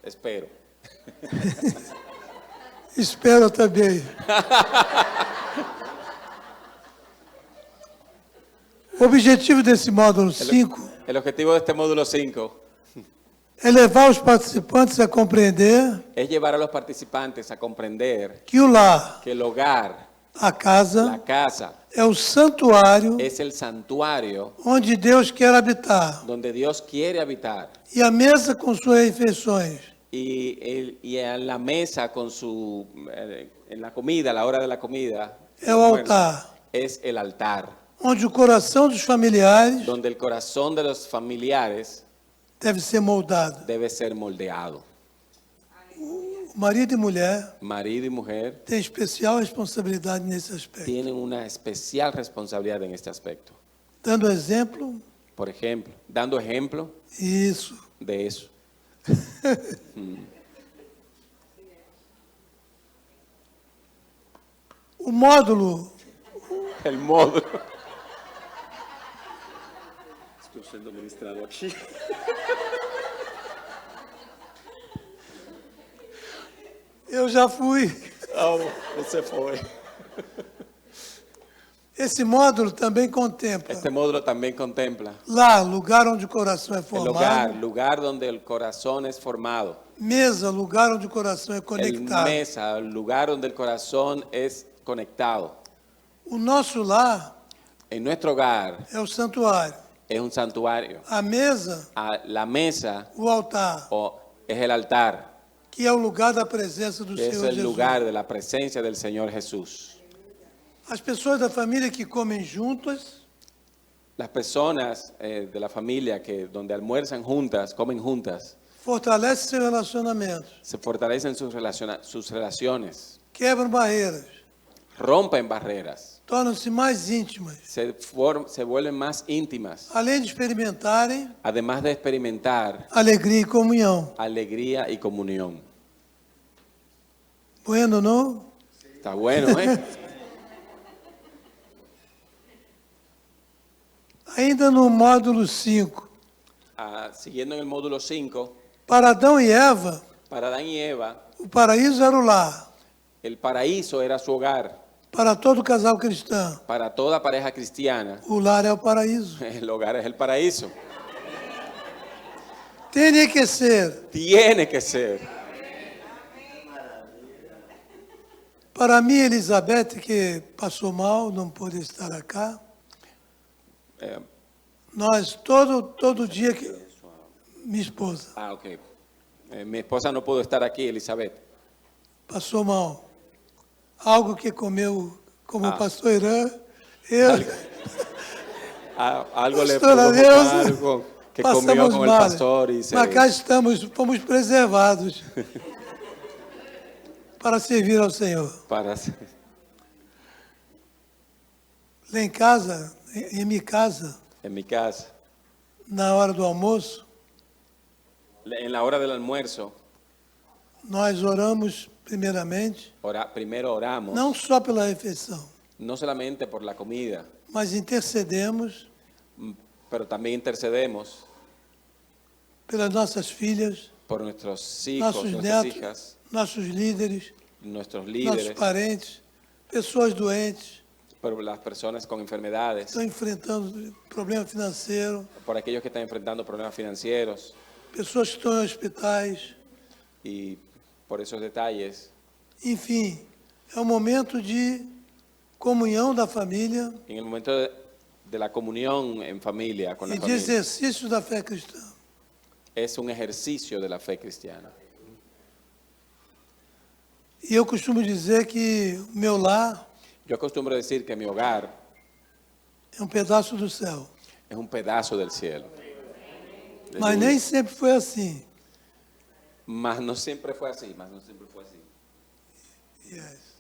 Espero. Espero também. O objetivo desse módulo 5 El objetivo de este módulo 5 é levar os participantes a compreender es llevar a los participantes a comprender que o lar, que el hogar, a casa, la casa, é o santuário es el santuario onde Deus quer habitar. donde Dios quiere habitar. E a mesa com suas refeições Y en la mesa con en la comida, a la hora de la comida, é o altar, es el altar, onde o coração dos familiares donde el corazón de los familiares deve ser moldado. debe ser moldeado. O marido e mulher Marido y mujer têm especial responsabilidade nesse aspecto. tienen una especial responsabilidad en este aspecto. Dando exemplo, Por ejemplo, dando ejemplo isso. de eso. O módulo El módulo. Estou sendo ministrado aqui. Eu já fui. Você foi. Esse módulo também contempla Este módulo también contempla lá, lugar onde o coração é el formado, lugar donde el corazón es formado. mesa, lugar onde o coração é El conectado. mesa, el lugar donde el corazón es conectado. O nosso lar En nuestro hogar é o santuário. es un santuario. A mesa, La mesa o altar, es el altar, que é o lugar da presença do que es Senhor el Jesus. lugar de la presencia del Señor Jesús. As pessoas da família que comem juntas Las personas de la familia que donde almuerzan juntas, comen juntas, fortalecem seu relacionamento, se fortalecen sus relaciones, quebram barreiras, rompen barreras, tornam-se mais íntimas. se vuelven más íntimas, Além de experimentarem además de experimentar alegria e comunhão. alegría y comunión. Bueno, não? Está bueno, ¿eh? Ainda no módulo 5, Siguiendo en el módulo 5, para Adão e Eva, para Adán y Eva, o paraíso era o lar. el paraíso era su hogar. Para todo casal cristão, Para toda pareja cristiana, o lar é o paraíso. el hogar es el paraíso. Tem que ser. Tiene que ser. Para mim, Elizabeth, que passou mal, não pôde estar aqui, nós, todo dia, que minha esposa Ok. Mi esposa no pudo estar aquí, Elizabeth. passou mal. Algo que comeu, como o pastor Irã, eu, Algo le pastora produjo Neuza, algo que comió passamos con el mal. pastor y se... Mas cá estamos, fomos preservados para servir ao Senhor. para... Lá em casa, em minha casa, En mi casa, na hora do almoço, en la hora del almuerzo, nós oramos primeiramente, primero oramos, não só pela refeição, no solamente por la comida, mas intercedemos pero también intercedemos pelas nossas filhas, por nuestros hijos, nossos nuestras netos, hijas, nossos líderes, nuestros nossos líderes, parentes, pessoas doentes, por las personas con enfermedades, estão enfrentando problema financeiro, por aquellos que están enfrentando problemas financieros pessoas que estão em hospitais, y por esos detalles. enfim, é um momento de comunhão da família En el momento de la comunión en familia, con la e de familia, exercício da fé cristã. es un ejercicio de la fe cristiana. E eu costumo dizer que o meu lar Yo acostumbro decir que mi hogar é um pedaço do céu. es un pedazo del cielo. Mas nem sempre foi assim. Mas no siempre fue así, mas no siempre fue así. Yes.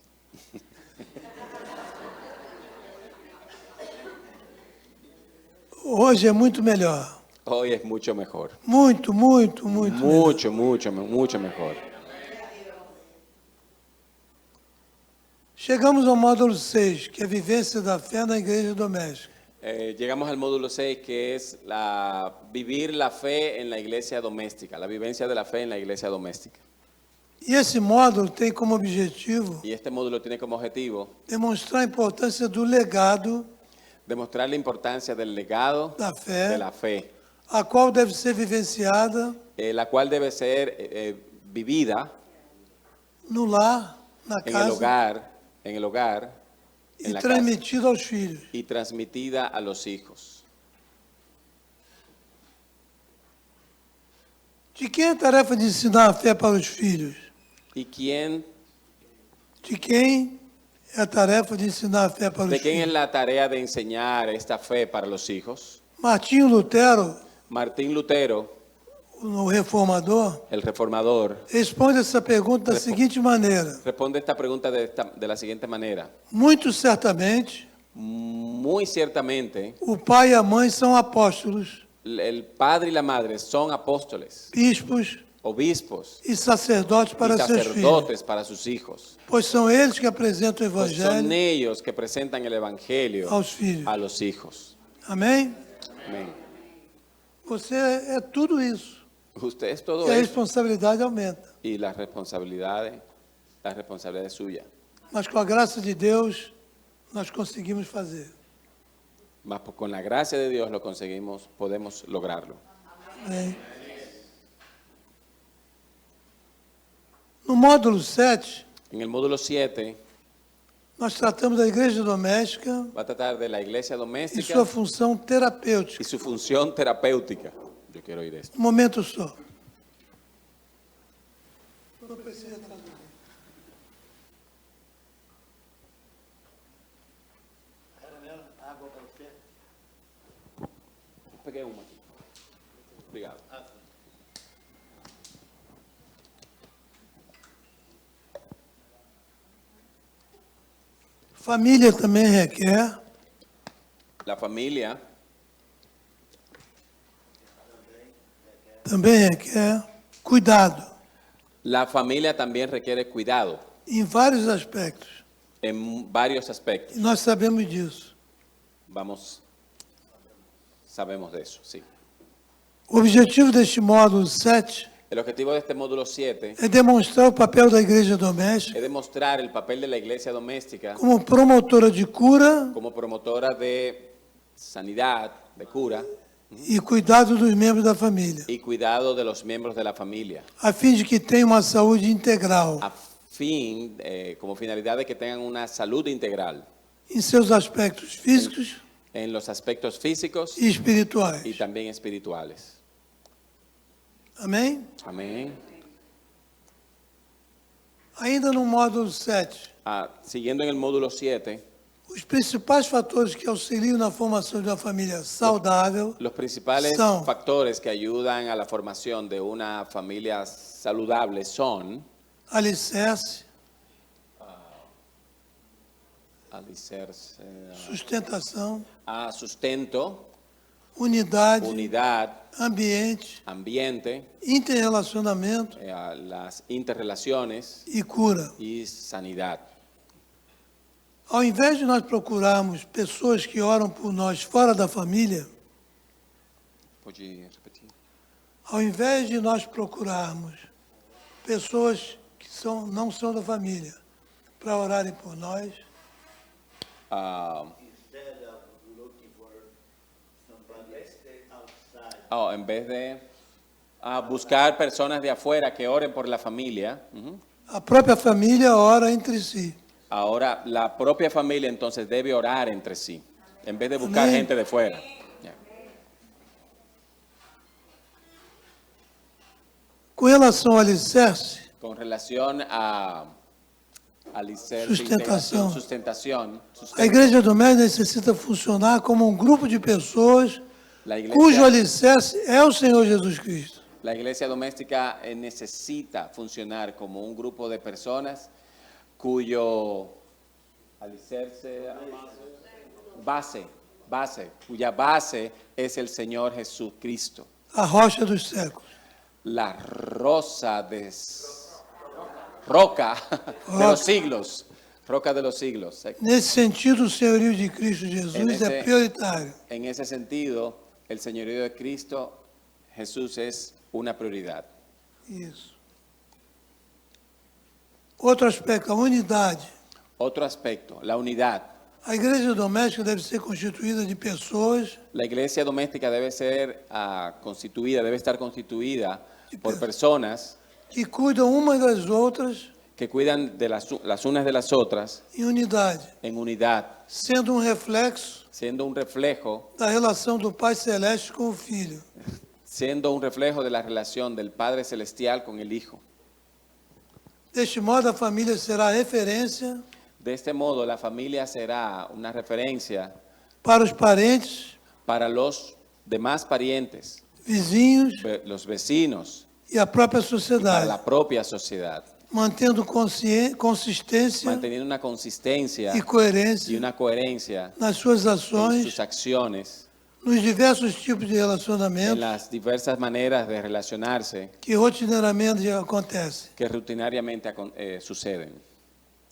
Hoje é muito melhor. Hoy es mucho mejor. Muito, muito, muito melhor. Mucho mejor. Chegamos ao módulo 6, que é a vivência da fé na igreja doméstica. Llegamos al módulo 6, que es vivir la fe en la iglesia doméstica, la vivencia de la fe en la iglesia doméstica. E esse módulo tem como objetivo Y este módulo tiene como objetivo demonstrar a importância do legado demostrar la importancia del legado da fé, de la fe, a qual deve ser vivenciada la cual debe ser vivida no lar, na en el casa, hogar, e en la casa, transmitida aos filhos. y transmitida a los hijos. De quem é a tarefa de ensinar a fé para os filhos? ¿Y quién, De quem é a tarefa de ensinar a fé para de os quién es filhos? la tarea de enseñar esta fe para los hijos? Martinho Lutero, Martín Lutero, o reformador, el reformador, responde essa pergunta da seguinte maneira: responde esta pregunta de la siguiente manera. muito certamente, Muy ciertamente, o pai e a mãe são apóstolos, el padre y la madre son apóstoles, bispos obispos e sacerdotes y para seus filhos, sacerdotes para sus hijos. pois são eles que apresentam o Pues son evangelho ellos que presentan el evangelio aos filhos. a los hijos. Amém? Amén. Você é tudo isso. Usted es todo E a eso. responsabilidade aumenta. Y la responsabilidad es suya. Mas com a graça de Deus, nós conseguimos fazer. Mas con la gracia de Dios lo conseguimos, podemos lograrlo. Amém? No módulo 7, En el módulo 7 nós tratamos da igreja doméstica va a tratar de la iglesia e doméstica sua função terapêutica. y su función terapéutica. Yo quiero oír esto. Um momento só. Não precisa traduzir. Peguei uma aqui. Obrigado. Família também requer La familia cuidado La familia también requiere cuidado em vários aspectos. en varios aspectos. E nós sabemos disso. Sabemos de eso, sí. O objetivo deste módulo 7 El objetivo de este módulo 7 é demonstrar o papel da igreja doméstica es demostrar el papel de la iglesia doméstica como promotora de cura como promotora de sanidad, de cura e cuidado dos membros da família, y cuidado de los miembros de la familia, a fim de que tenham uma saúde integral a fin, como finalidad de que tengan una salud integral em seus aspectos físicos en los aspectos físicos e espirituais. y también espirituales. Amém? Amén. Ainda no módulo 7, Siguiendo en el módulo 7, os principais fatores que auxiliam na formação de uma família saudável los principales Son. factores que ayudan a la formación de una familia saludable son alicerce, alicerce, sustentação, sustento, unidade, unidad, ambiente, ambiente, interrelacionamento las interrelaciones e cura. y sanidad. Ao invés de nós procurarmos pessoas que oram por nós fora da família, ¿Puede repetir? ao invés de nós procurarmos pessoas que não são da família para orarem por nós, Ah, Instead of looking for somebody outside. en vez de buscar personas de afuera que oren por la familia, a própria família ora entre si. ahora la propia familia entonces debe orar entre sí, en vez de buscar Amén. gente de fuera. Ya. Com relação ao alicerce, Con relación a alicerce, Sustentación. integración, sustentación, a igreja doméstica necessita funcionar como um grupo de pessoas la cujo iglesia, alicerce é o Senhor Jesus Cristo. la iglesia doméstica necesita funcionar como un grupo de personas cuyo alicerce, cuya base es el Señor Jesucristo, A rocha dos séculos. la roca de los siglos, roca de los siglos. Nesse sentido, o senhorio de Cristo Jesus Nesse- é prioritário. En ese sentido, el señorío de Cristo Jesús es una prioridad. Isso. Outro aspecto, a unidade. Otro aspecto, la unidad. A igreja doméstica deve ser constituída de pessoas La iglesia doméstica debe ser debe estar constituida por personas que cuidam umas das outras que cuidan de las unas de las otras em unidade, en unidad, sendo um reflexo siendo un reflejo, da relação do Pai Celeste com o Filho. de la relación del Padre Celestial con el Hijo. Deste modo, a família será referência De este modo, la familia será una referencia para os parentes, para los demás parientes, vizinhos los vecinos, e a própria para sociedade, la propia sociedad, mantendo consistência manteniendo una consistencia e coerência y una coherencia nas suas en ações, sus acciones, nos diversos tipos de en relacionamentos las diversas maneras de relacionarse que rotineiramente acontecem. que rutinariamente suceden.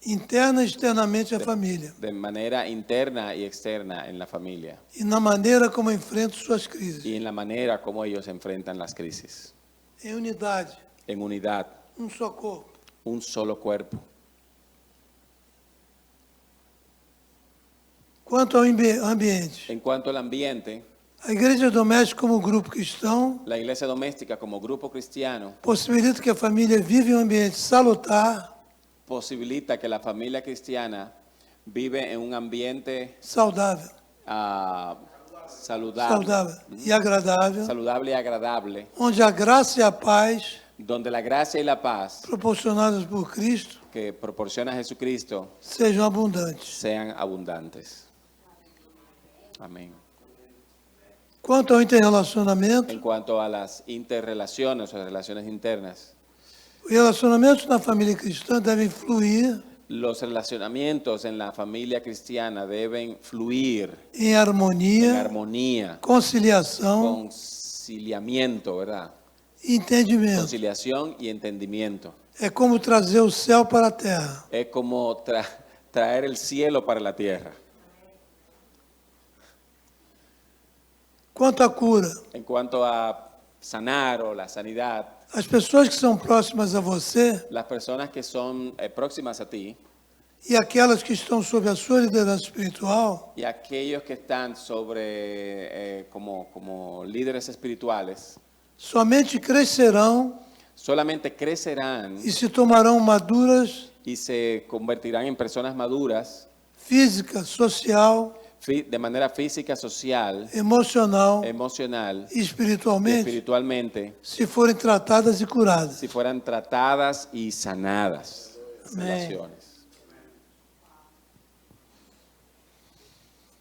interna e externamente a família de manera interna y externa en la familia e na maneira como enfrento suas crises. y en la manera como ellos enfrentan las crisis. Em unidade, En unidad, só corpo. un solo cuerpo. Quanto ao ambiente, En cuanto al ambiente, a igreja doméstica como grupo cristão la iglesia doméstica como grupo cristiano possibilita que a família viva em um ambiente salutar, posibilita que la familia cristiana vive en un ambiente saudável, saludable, e agradável, saludable y agradable, onde a graça e a paz donde la gracia y la paz proporcionadas por Cristo que proporciona Jesucristo sejam abundantes. sean abundantes. Amén. Quanto ao interrelacionamento, En cuanto a las interrelaciones o relaciones internas, os relacionamentos na família cristã devem fluir los relacionamientos en la familia cristiana deben fluir em en harmonia, armonía, conciliação conciliamiento, ¿verdad? e entendimento. Conciliación y entendimiento. É como trazer o céu para a terra. Es como traer el cielo para la tierra. Quanto à cura, En cuanto a sanar o la sanidad, as pessoas que são próximas a você las personas que son próximas a ti e aquelas que estão sob a sua liderança espiritual y aquellos que están sobre como líderes espirituales, somente crescerão solamente crecerán e se tomarão maduras y se convertirán en personas maduras física, social, de manera física, social, emocional emocional e y espiritualmente, espiritualmente, se forem tratadas e curadas. si fueran tratadas y sanadas las Amén. relaciones.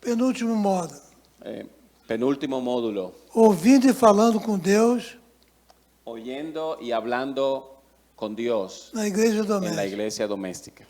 Penúltimo modo, Penúltimo módulo, ouvindo e falando com Deus oyendo y hablando con Dios na igreja en la doméstica. iglesia doméstica.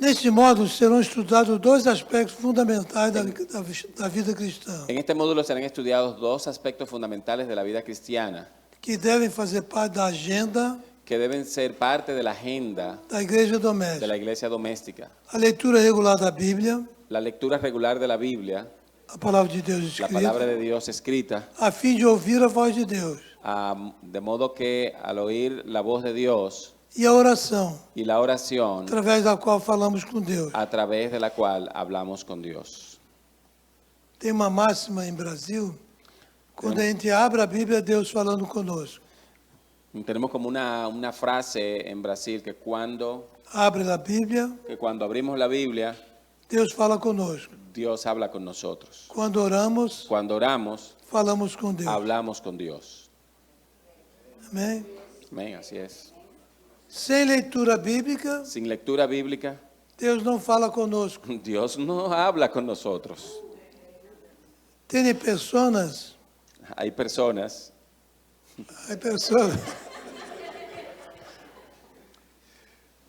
Neste módulo serão estudados dois aspectos fundamentais da vida cristã, En este módulo serán estudiados dos aspectos fundamentales de la vida cristiana que devem fazer parte da agenda que deben ser parte de la agenda da igreja de doméstica. la iglesia doméstica. A leitura regular da Bíblia, La lectura regular de la Biblia, a palavra de Deus la palabra escrita, de Dios escrita, a fim de ouvir a voz de Deus. de modo que al oír la voz de Dios E a oração, y la oración, através da qual falamos com Deus. a través de la cual hablamos con Dios. Tem uma máxima em Brasil, quando a gente abre a Bíblia, Deus falando conosco. Tenemos como una frase en Brasil que cuando Abre a Bíblia, abrimos la Biblia, Deus fala conosco. Dios habla con nosotros. Quando oramos, Cuando oramos, falamos com Deus. hablamos con Dios. Amém? Amén, así es. Sem leitura bíblica, Sin lectura bíblica, Deus não fala conosco. Dios no habla con nosotros. Tem pessoas, Hay personas,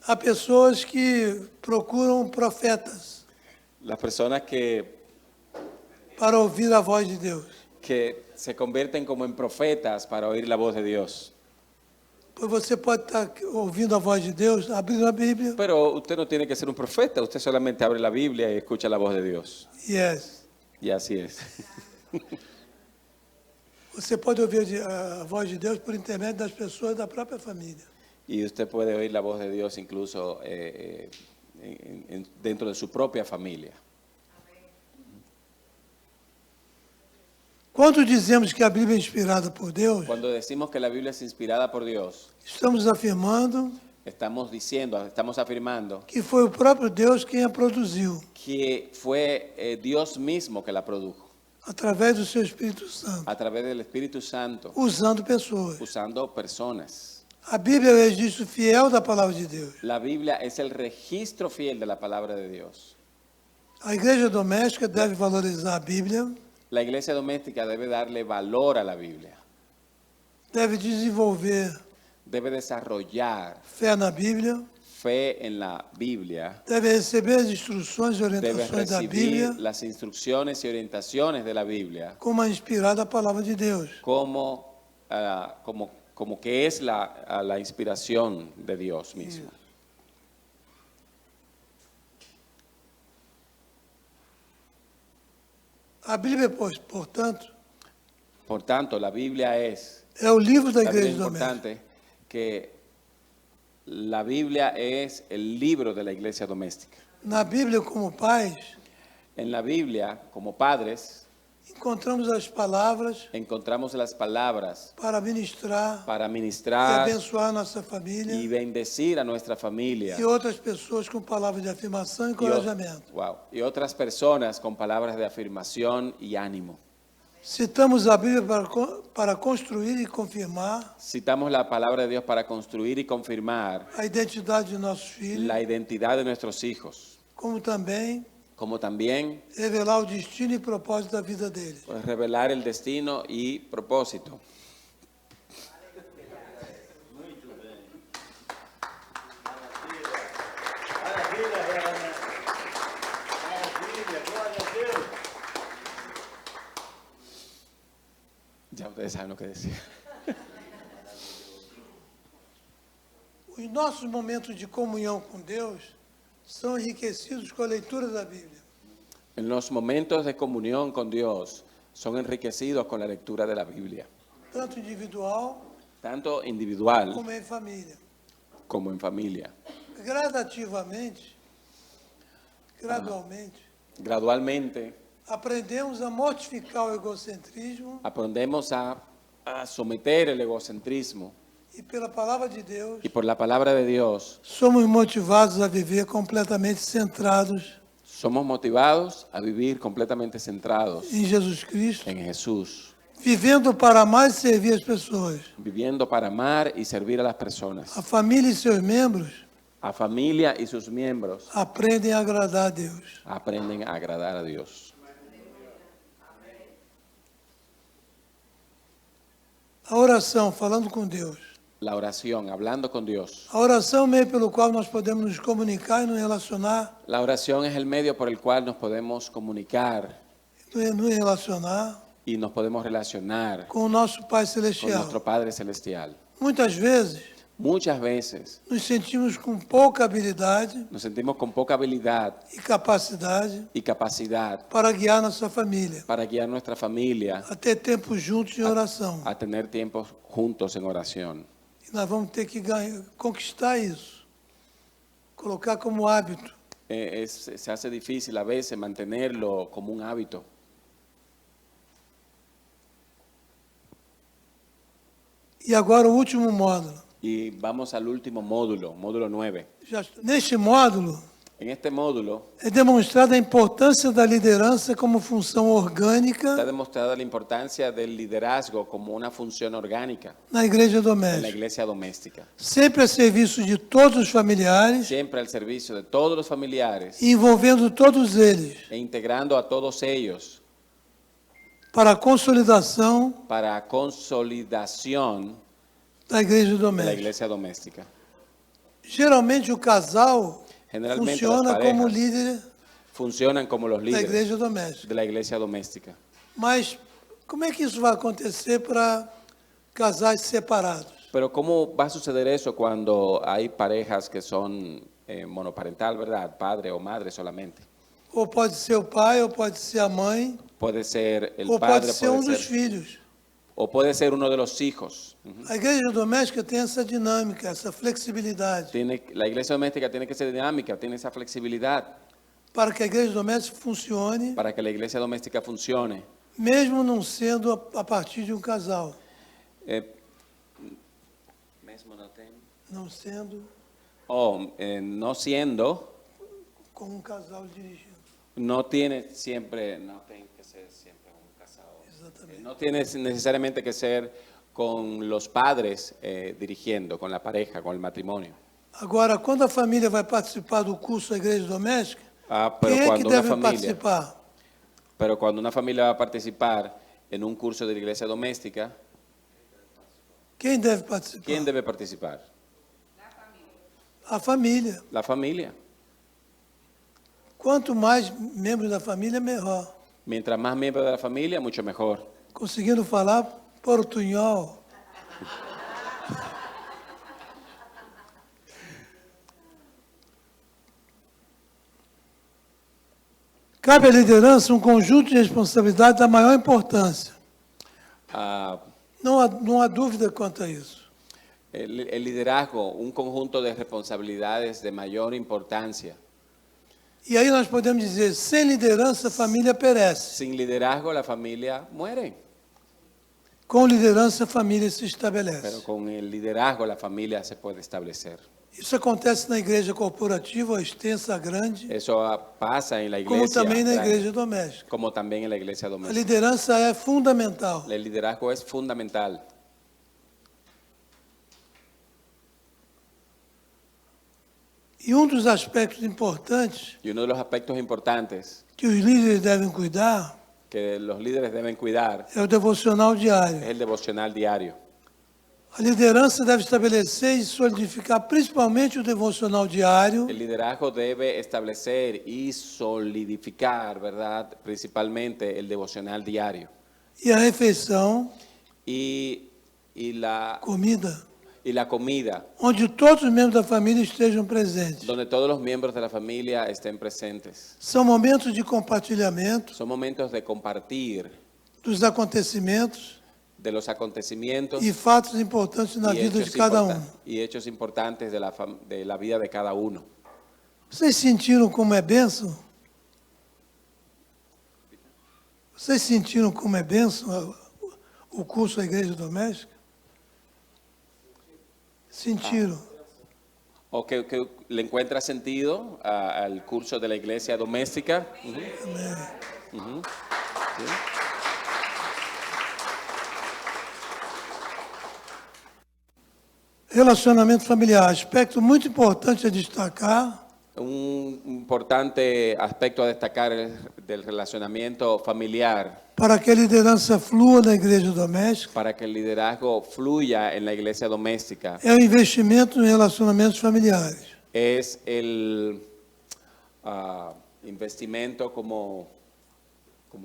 há pessoas que procuram profetas las personas para ouvir a voz de Deus. que se convierten como en profetas para oír la voz de Dios. Pois você pode estar ouvindo a voz de Deus, abrindo a Bíblia. Pero usted no tiene que ser un profeta, usted solamente abre la Biblia y escucha la voz de Dios. Yes. Y así es. Você pode ouvir a voz de Deus por intermédio das pessoas da própria família. Y usted puede oír la voz de Dios incluso dentro de su propia familia. Quando dizemos que a Bíblia é inspirada por Deus, Cuando decimos que la Biblia es inspirada por Dios, estamos afirmando estamos afirmando que foi o próprio Deus quem a produziu, que fue Dios mismo que la produjo através do seu Espírito Santo, a través del Espíritu Santo, usando pessoas. usando personas. A Bíblia é o registro fiel da palavra de Deus. La Biblia es el registro fiel de la palabra de Dios. A igreja doméstica deve valorizar a Bíblia, La iglesia doméstica debe darle valor a la Biblia, deve desenvolver debe desarrollar fé na Bíblia, fe en la Biblia, deve receber as instruções e debe orientações da recibir Bíblia las instrucciones y orientaciones de la Biblia como a inspirada palavra de Deus. como que es la inspiración de Dios mismo. A Bíblia, portanto, Por tanto, la Biblia es, é o livro da la Biblia igreja es doméstica. importante, que la Biblia es el libro de la iglesia doméstica. Na Bíblia, como pais, En la Biblia, como padres, encontramos as palavras encontramos las palabras para ministrar para e ministrar abençoar nossa família y bendecir a nuestra familia e outras pessoas com palavras de afirmação e y, encorajamento. y otras personas con palabras de afirmación y ánimo. Citamos a Bíblia para construir e confirmar Citamos la palabra de Dios para construir y confirmar a identidade de nossos filhos, la identidad de nuestros hijos, como também como también revelar o destino e propósito da vida deles. pues, revelar el destino y propósito. Muito bem. Maravilha, Ana. Maravilha, glória a Deus. Ya ustedes saben lo que decir. Os nossos momentos de comunhão com Deus são enriquecidos com a leitura da Bíblia. En los momentos de comunión con Dios son enriquecidos con la lectura de la Biblia, Tanto individual tanto individual como em família. como en familia. Gradualmente, Gradualmente aprendemos a mortificar o egocentrismo aprendemos a someter el egocentrismo e, pela palavra de Deus, y por la palabra de Dios somos motivados a viver completamente centrados somos motivados a vivir completamente centrados em Jesus Cristo, en Jesús, vivendo para amar e servir as pessoas. viviendo para amar y servir a las personas. A família e seus membros A familia y sus miembros aprendem a agradar a Deus. aprenden a agradar a Dios. A oração, falando com Deus. La oración, hablando con Dios. A oração é o meio pelo qual nós podemos nos comunicar e nos relacionar, La oración es el medio por el cual nos podemos comunicar y nos podemos relacionar com o nosso Pai con Celestial. nuestro Padre Celestial. Muitas vezes, Muchas veces nos sentimos com pouca habilidade nos sentimos con poca habilidad e capacidade y capacidad para guiar nossa família, para guiar nuestra familia a ter tempo juntos em oração. a tener tiempos juntos en oración. E nós vamos ter que conquistar isso, colocar como hábito. Se hace difícil a veces mantenerlo como un hábito. E agora o último módulo. Y vamos al último módulo, módulo 9. Neste módulo, En este módulo é demonstrada a importância da liderança como função orgânica está demostrada la importancia del liderazgo como una función orgánica na igreja en la doméstica, iglesia doméstica, sempre a serviço de todos os familiares siempre al servicio de todos los familiares e envolvendo todos eles e integrando a todos ellos para a consolidação para consolidación da igreja de la doméstica. iglesia doméstica. Geralmente o casal Generalmente funciona las como parejas líder funcionan como los da líderes igreja doméstica. de la iglesia doméstica. Mas como é que isso vai acontecer para casais separados? Pero ¿cómo va a suceder eso cuando hay parejas que son monoparental, verdad? Padre o madre solamente. Ou pode ser o pai, ou pode ser a mãe, Puede ser el ou padre, pode ser um puede dos ser, filhos. o puede ser uno de los hijos. A igreja doméstica tem essa dinâmica, essa flexibilidade, La iglesia doméstica tiene que ser dinámica, tiene esa flexibilidad para que a igreja doméstica funcione, para que la iglesia doméstica funcione. mesmo não sendo a partir de um casal, não sendo No siendo, com um casal dirigindo. no tiene que ser siempre un casado. Exatamente. No tiene necesariamente que ser con los padres dirigiendo, con la pareja, con el matrimonio. Agora, quando a família vai participar do curso da igreja doméstica, Pero quem é que cuando una deve familia, participar? pero cuando una familia va a participar en un curso de la iglesia doméstica, Quem deve participar? ¿quién debe participar? A família. La familia. Quanto mais membros da família, melhor. Mientras más miembros de la familia, mucho mejor. Conseguindo falar portunhol. Cabe à liderança um conjunto de responsabilidades da maior importância. Ah, Não há dúvida quanto a isso. el liderazgo, un conjunto de responsabilidades de mayor importancia. E aí nós podemos dizer, sem liderança a família perece. Sin liderazgo la familia muere, Com liderança a família se pero estabelece. con el liderazgo la familia se puede establecer. Isso acontece na igreja corporativa, a extensa, a grande, Eso pasa en la como iglesia, também na grande, igreja doméstica. como también en la iglesia A doméstica. liderança é fundamental. El liderazgo es fundamental. E um dos aspectos importantes Y uno de los aspectos importantes que os líderes devem cuidar que los líderes deben cuidar é o devocional es diário. el devocional diario. A liderança deve estabelecer e solidificar principalmente o devocional diário El liderazgo debe establecer y solidificar, ¿verdad? Principalmente el devocional diario. e a refeição, Y la comida, onde todos os membros da família estejam presentes. donde todos los miembros de la familia estén presentes. São momentos de compartilhamento Son momentos de compartir dos acontecimentos de los acontecimientos e fatos importantes na vida de cada um. y hechos importantes de la vida de cada uno. Vocês sentiram como é bênção? Vocês sentiram como é bênção o curso da Igreja Doméstica? Sentiram? ¿O que le encuentra sentido al curso de la iglesia doméstica? Ujú. Ujú. Sí. Relacionamento familiar, aspecto muito importante a destacar, Un importante aspecto a destacar del relacionamiento familiar para que a liderança flua na igreja doméstica, para que el liderazgo fluya en la iglesia doméstica é o investimento em relacionamentos familiares. es el investimento ¿cómo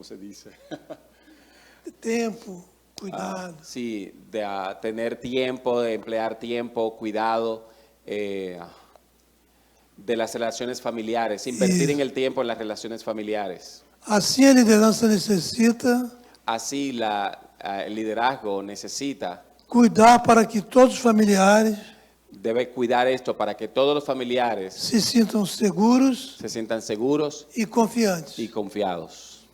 se dice? Tempo, cuidado. Sí, de tener tiempo, de emplear tiempo, cuidado de las relaciones familiares, invertir en el tiempo en las relaciones familiares. Assim a liderança necessita Así el liderazgo necesita, cuidar para que todos os familiares debe cuidar esto para que todos los familiares se sintam seguros se sientan seguros e confiantes. y confiados.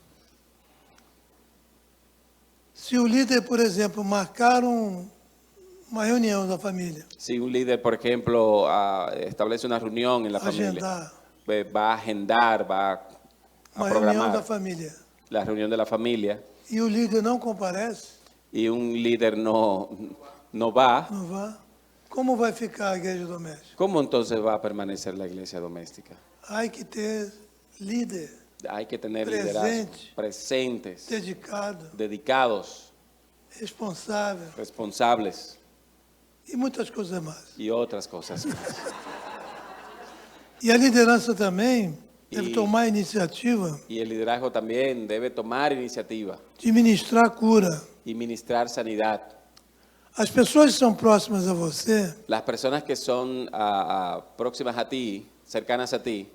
Se o líder, por exemplo, marcar uma reunião da família, Si un líder, por ejemplo, establece una reunión en la familia, agendar va a agendar, va a uma reunião da programar família, la reunión de la familia e o líder não comparece, y un líder no va, não vá, como vai ficar a igreja doméstica? ¿cómo entonces va a permanecer la iglesia doméstica? Há que ter líder Hay que tener Presente. liderazgos presentes, dedicado, dedicados, responsável responsables e muitas coisas mais. y otras cosas más. E a liderança também deve E- tomar a iniciativa Y el liderazgo también debe tomar iniciativa de ministrar cura. y ministrar sanidad. As pessoas que são próximas a você Las personas que son próximas a ti, cercanas a ti,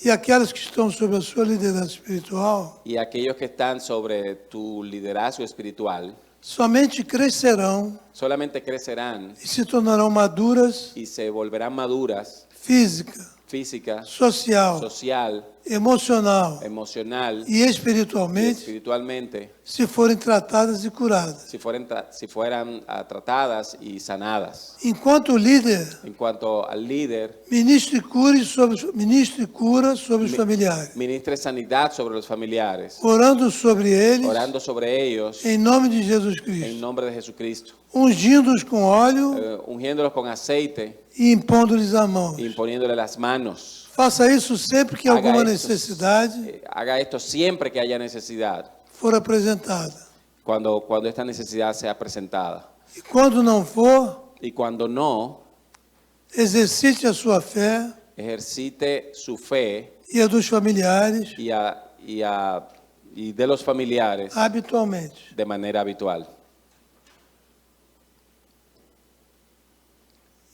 e aquelas que estão sob a sua liderança espiritual y aquellos que están sobre tu liderazgo espiritual, somente crescerão solamente crecerán e se tornarão maduras y se volverán maduras física, física, social, social, emocional emocional e y espiritualmente espiritualmente se forem tratadas e curadas. si fueran tratadas y sanadas. Enquanto o líder En cuanto al líder, ministre cura sobre os familiares, ministre sanidad sobre los familiares, orando sobre eles orando sobre ellos em nome de Jesus en Cristo, nombre de Jesucristo, ungindo-os com óleo ungiéndolos con aceite e impondo-lhes a mão. y imponiéndole las manos. Faça isso sempre que Haga alguma esto- necessidade haga esto siempre que haya necesidad, for apresentada. cuando esta necesidad sea presentada. E quando não for, Y cuando no, exercite a sua fé ejercite su fe e a dos familiares y de los familiares habitualmente. de manera habitual.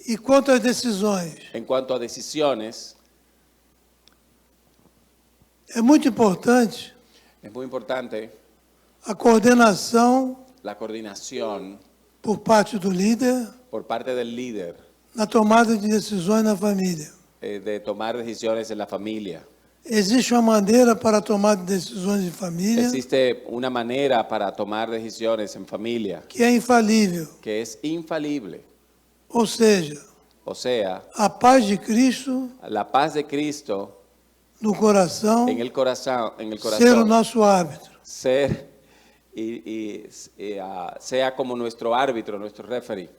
E quanto às decisões, En cuanto a decisiones, É muito importante Es muy importante a coordenação la coordinación por parte do líder por parte del líder na tomada de decisões na família. de tomar decisiones en la familia. Existe uma maneira para tomar decisões em família Existe una manera para tomar decisiones en familia que é infalível, que es infalible. ou seja, O sea, a paz de Cristo la paz de Cristo no coração en el corazón, ser o nosso árbitro. ser sea como nuestro árbitro, nuestro referee,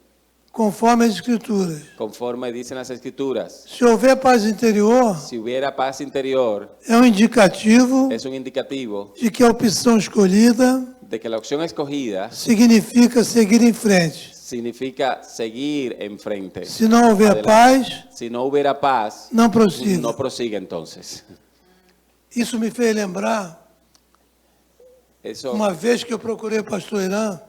Conforme as Escrituras. conforme dicen las Escrituras. Se houver paz interior, Si hubiera paz interior, é um indicativo es un indicativo de que a opção escolhida de que la opción escogida significa seguir em frente. significa seguir enfrente. Se não houver Adelante. paz, Si no hubiera paz, não prossiga. no prosigue entonces. Isso me fez lembrar, Eso, uma vez que eu procurei o pastor Irã,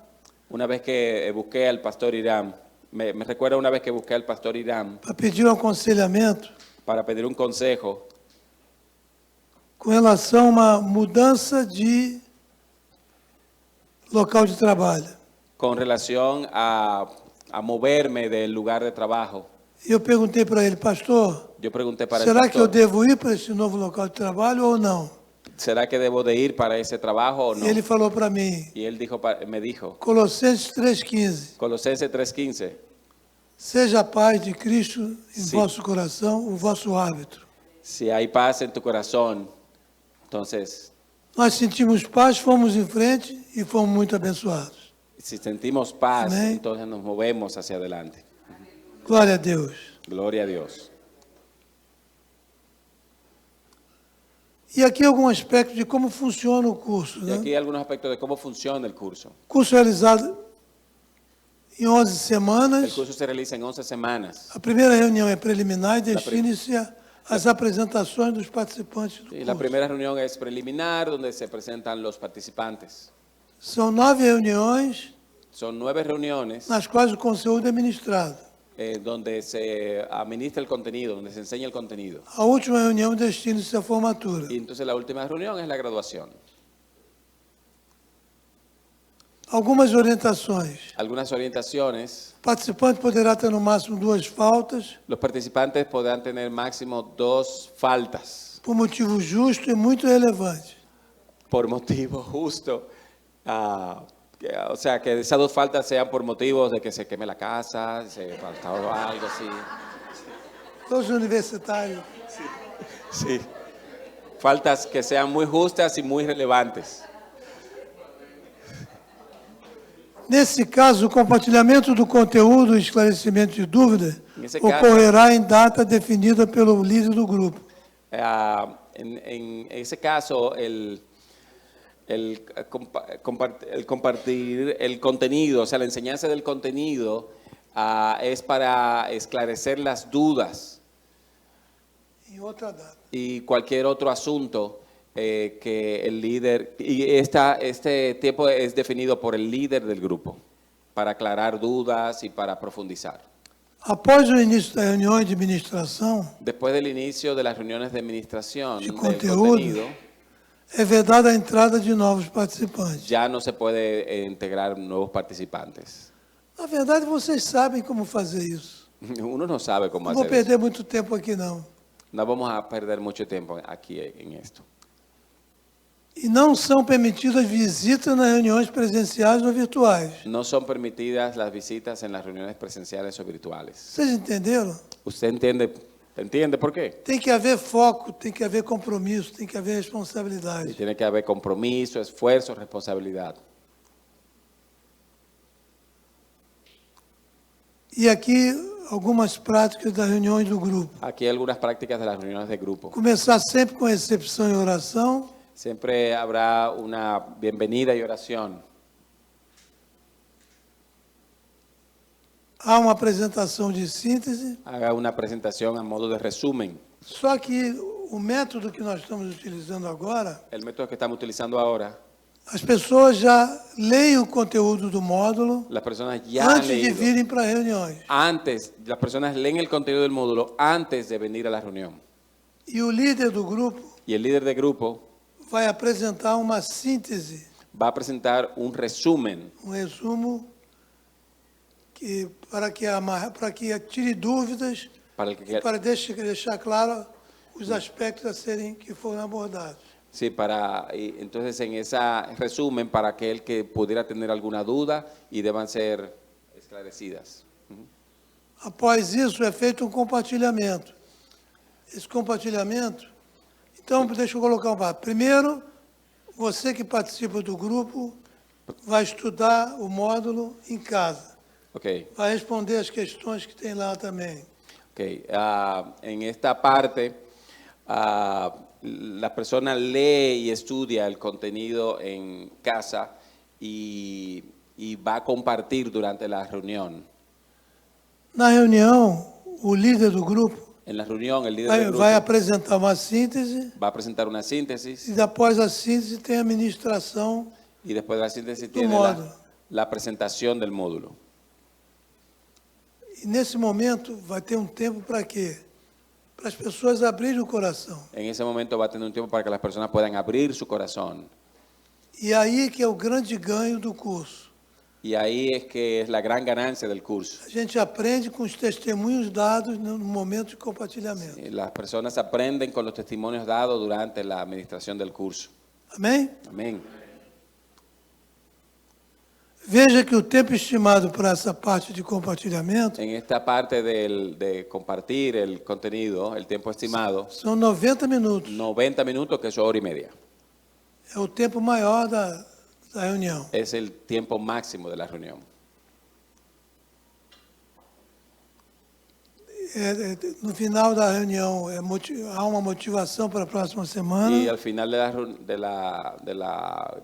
una vez que busqué al pastor Irán, me recuerda una vez que busqué al pastor Irán para pedir um aconselhamento para pedir un consejo com relação a uma mudança de local de trabalho. con relación a moverme del lugar de trabajo. E eu perguntei para ele, pastor, Yo pregunté para será el que eu pastor, devo ir para esse novo local de trabalho ou não? ¿será que debo de ir para ese trabajo o no? E ele falou para mim, Y él me dijo, Colossenses 3,15, Colosenses 3:15, seja a paz de Cristo em Sim. vosso coração, o vosso árbitro. si hay paz en tu corazón, entonces, Nós sentimos paz, fomos em frente e fomos muito abençoados. si sentimos paz, Amén. entonces nos movemos hacia adelante. Glória a Deus. Gloria a Dios. E aqui algum aspecto de como funciona o curso. Y Né? aquí hay algunos aspectos de cómo funciona el curso. Curso realizado em 11 El semanas. curso se realiza en 11 semanas. A primeira reunião é preliminar e destina-se às apresentações dos participantes do Y la curso. primera reunión es preliminar, donde se presentan los participantes. São 9 reuniões Son 9 reuniones nas quais o conteúdo é ministrado. donde se administra el contenido, donde se enseña el contenido. A última reunião destina-se à formatura. Y entonces la última reunión es la graduación. Algumas orientações. Algunas orientaciones. O participante poderá ter no máximo 2 faltas, Los participantes podrán tener máximo 2 faltas por motivo justo e muito relevante. por motivo justo. O sea, que esas 2 faltas sean por motivos de que se queme la casa, se falta algo así. Todos universitários. Sí. Faltas que sean muy justas y muy relevantes. Nesse caso, o compartilhamento do conteúdo e esclarecimento de dúvidas Nesse caso- ocorrerá em data definida pelo líder do grupo. En ese caso, el compartir el contenido, o sea, la enseñanza del contenido es para esclarecer las dudas Em outra data. y cualquier otro asunto que el líder, y este tiempo es definido por el líder del grupo, para aclarar dudas y para profundizar. Após o início da reunião de administração, Después del inicio de las reuniones de administración De del conteúdo. contenido, é vedada a entrada de novos participantes. ya no se puede integrar nuevos participantes. Na verdade, vocês sabem como fazer isso. Uno no sabe cómo Não vou hacer eso. perder muito tempo aqui, não. No vamos a perder mucho tiempo aquí en esto. E não são permitidas visitas nas reuniões presenciais ou virtuais. No son permitidas las visitas en las reuniones presenciales o virtuales. Vocês entenderam? ¿Usted entiende por qué? Tem que haver foco, tem que haver compromisso, tem que haver Y responsabilidade. tiene que haber compromiso, esfuerzo, responsabilidad. E aqui algumas práticas das reuniões do grupo. Aquí hay algunas prácticas de las reuniones de grupo. Começar sempre com recepção e oração. Siempre habrá una bienvenida y oración. Há uma apresentação de síntese. Haga una presentación a modo de resumen. Só que o método que nós estamos utilizando agora, El método que estamos utilizando ahora, as pessoas já leem o conteúdo do módulo las personas ya han antes de leído. virem para reuniões. Las personas leen el contenido del módulo antes de venir a la reunión. E o líder do grupo Y el líder de grupo vai apresentar uma síntese, va a presentar un resumen resumo, para que tire dúvidas para el que e para deixar claro os aspectos que foram abordados. Sí, entonces en ese resumen para aquel que pudiera tener alguna duda y deban ser esclarecidas. Após isso, é feito um compartilhamento. Esse compartilhamento, então, deixa eu colocar um passo. Primeiro, você que participa do grupo vai estudar o módulo em casa. Ok, Vai responder as questões que tem lá também. ok. En esta parte, la persona lee y estudia el contenido en casa y va a compartir durante la reunión. Na reunião, o líder do grupo En la reunión, el líder del grupo vai apresentar uma síntese va a presentar una síntesis e, após a síntese, tem a ministração. y después de la síntesis Tu tiene módulo. la presentación del módulo. E, nesse momento, vai ter um tempo para quê? Para as pessoas abrirem o coração. En ese momento va a tener un tiempo para que las personas puedan abrir su corazón. E aí que é o grande ganho do curso. Y ahí es que es la gran ganancia del curso. A gente aprende com os testemunhos dados no momento de compartilhamento. Las personas aprenden con los testimonios dados durante la administración del curso. Amém? Amén. Veja que o tempo estimado para essa parte de compartilhamento En esta parte de compartir el contenido, el tiempo estimado, são 90 minutos. 90 minutos, que es hora y media. É o tempo maior da reunião. Es el tiempo máximo de la reunión. No final da reunião, há uma motivação para a próxima semana. Y al final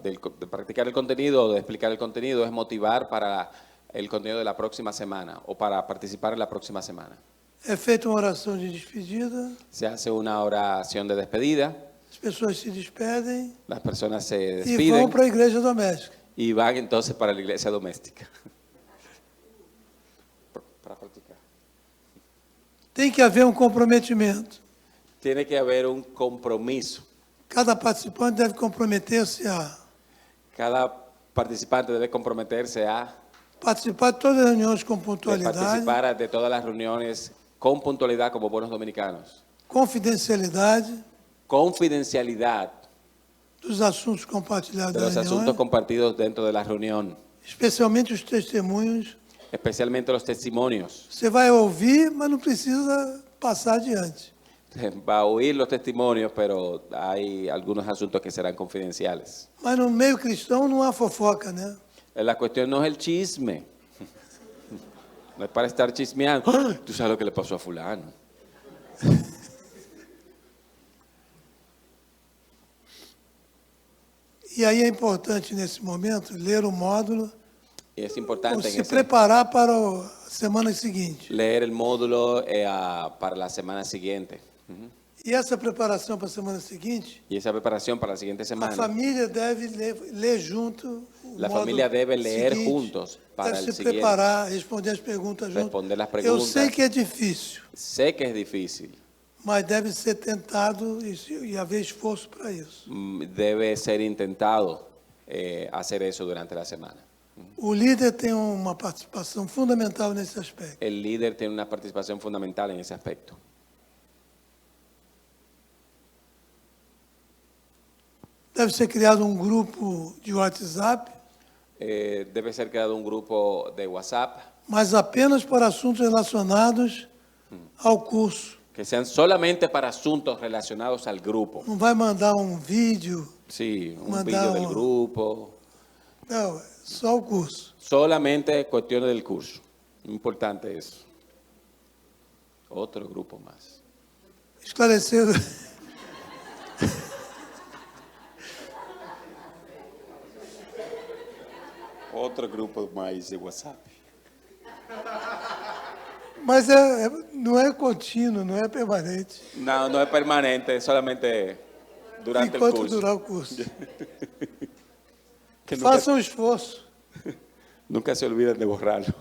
de practicar el contenido, de explicar el contenido, es motivar para el contenido de la próxima semana o para participar en la próxima semana. É feita uma oração de despedida, Se hace una oración de despedida, as pessoas se despedem las personas se e vão despiden para a igreja doméstica. y van entonces para la iglesia doméstica. Para practicar. Tem que haver um comprometimento. Tiene que haber un compromiso. Cada participante deve comprometer-se a Cada participante debe comprometerse a participar de todas as reuniões com pontualidade, participar de todas las reuniones con puntualidad como buenos dominicanos. confidencialidade Confidencialidad dos assuntos compartilhados de da los asuntos reunião, compartidos dentro de la reunión, especialmente os testemunhos. especialmente los testimonios. Você vai ouvir, mas não precisa passar adiante. Va a oír los testimonios, pero hay algunos asuntos que serán confidenciales. Mas no meio cristão não há fofoca, né? La cuestión no es el chisme. No es para estar chismeando. ¡Ah! Tú sabes lo que le pasó a fulano. E aí é importante, nesse momento, ler o módulo Y es ou importante se preparar para a semana seguinte. leer el módulo para la semana siguiente. Ujú. E essa preparação para a semana seguinte, Y esa preparación para la siguiente a semana. família deve ler junto o La módulo familia debe leer seguinte, juntos para deve el se siguiente. preparar, responder as perguntas junto. Responder las Eu preguntas. sei que é difícil, Sé que es difícil. mas deve ser tentado e haver esforço para isso. Debe ser intentado hacer eso durante la semana. O líder tem uma participação fundamental nesse aspecto. El líder tiene una participación fundamental en ese aspecto. Deve ser criado um grupo de WhatsApp, Debe ser creado un grupo de WhatsApp mas apenas para assuntos relacionados ao curso. que sean solamente para asuntos relacionados al grupo. Não vai mandar um vídeo, Sí, un Mandar vídeo del un- grupo. não, é só o curso. Solamente cuestiones del curso. Importante eso. Otro grupo más. Esclarecendo. Otro grupo más de WhatsApp. Mas não é contínuo, não é permanente. No, no es permanente, es solamente durante el Enquanto curso. durar o curso. Que nunca, Faça um esforço. nunca se olviden de borrarlo.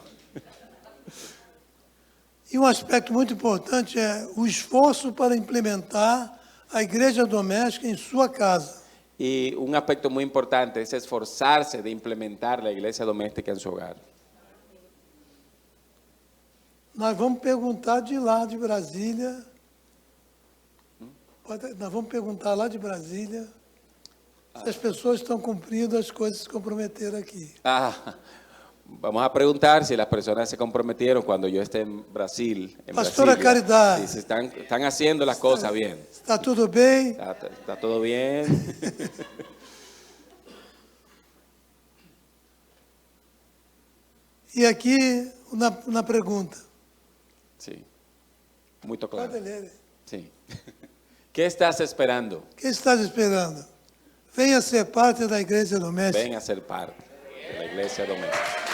E um aspecto muito importante é o esforço para implementar a igreja doméstica em sua casa. Y un aspecto muy importante es esforzarse de implementar la iglesia doméstica en su hogar. Nós vamos perguntar de lá de Brasília. Nós vamos perguntar lá de Brasília se as pessoas estão cumprindo as coisas que se comprometeram aqui. Vamos a preguntar si las personas se comprometieron cuando yo esté en Brasil, en Pastora Brasilia, Caridad. si se están haciendo las cosas bien. Está tudo bem? Está todo bien. E aqui, uma pergunta. Sí. Muy claro. Pode ler. Sí. ¿Qué estás esperando? O que estás esperando? Venha ser parte da igreja doméstica. Ven a ser parte de la iglesia doméstica.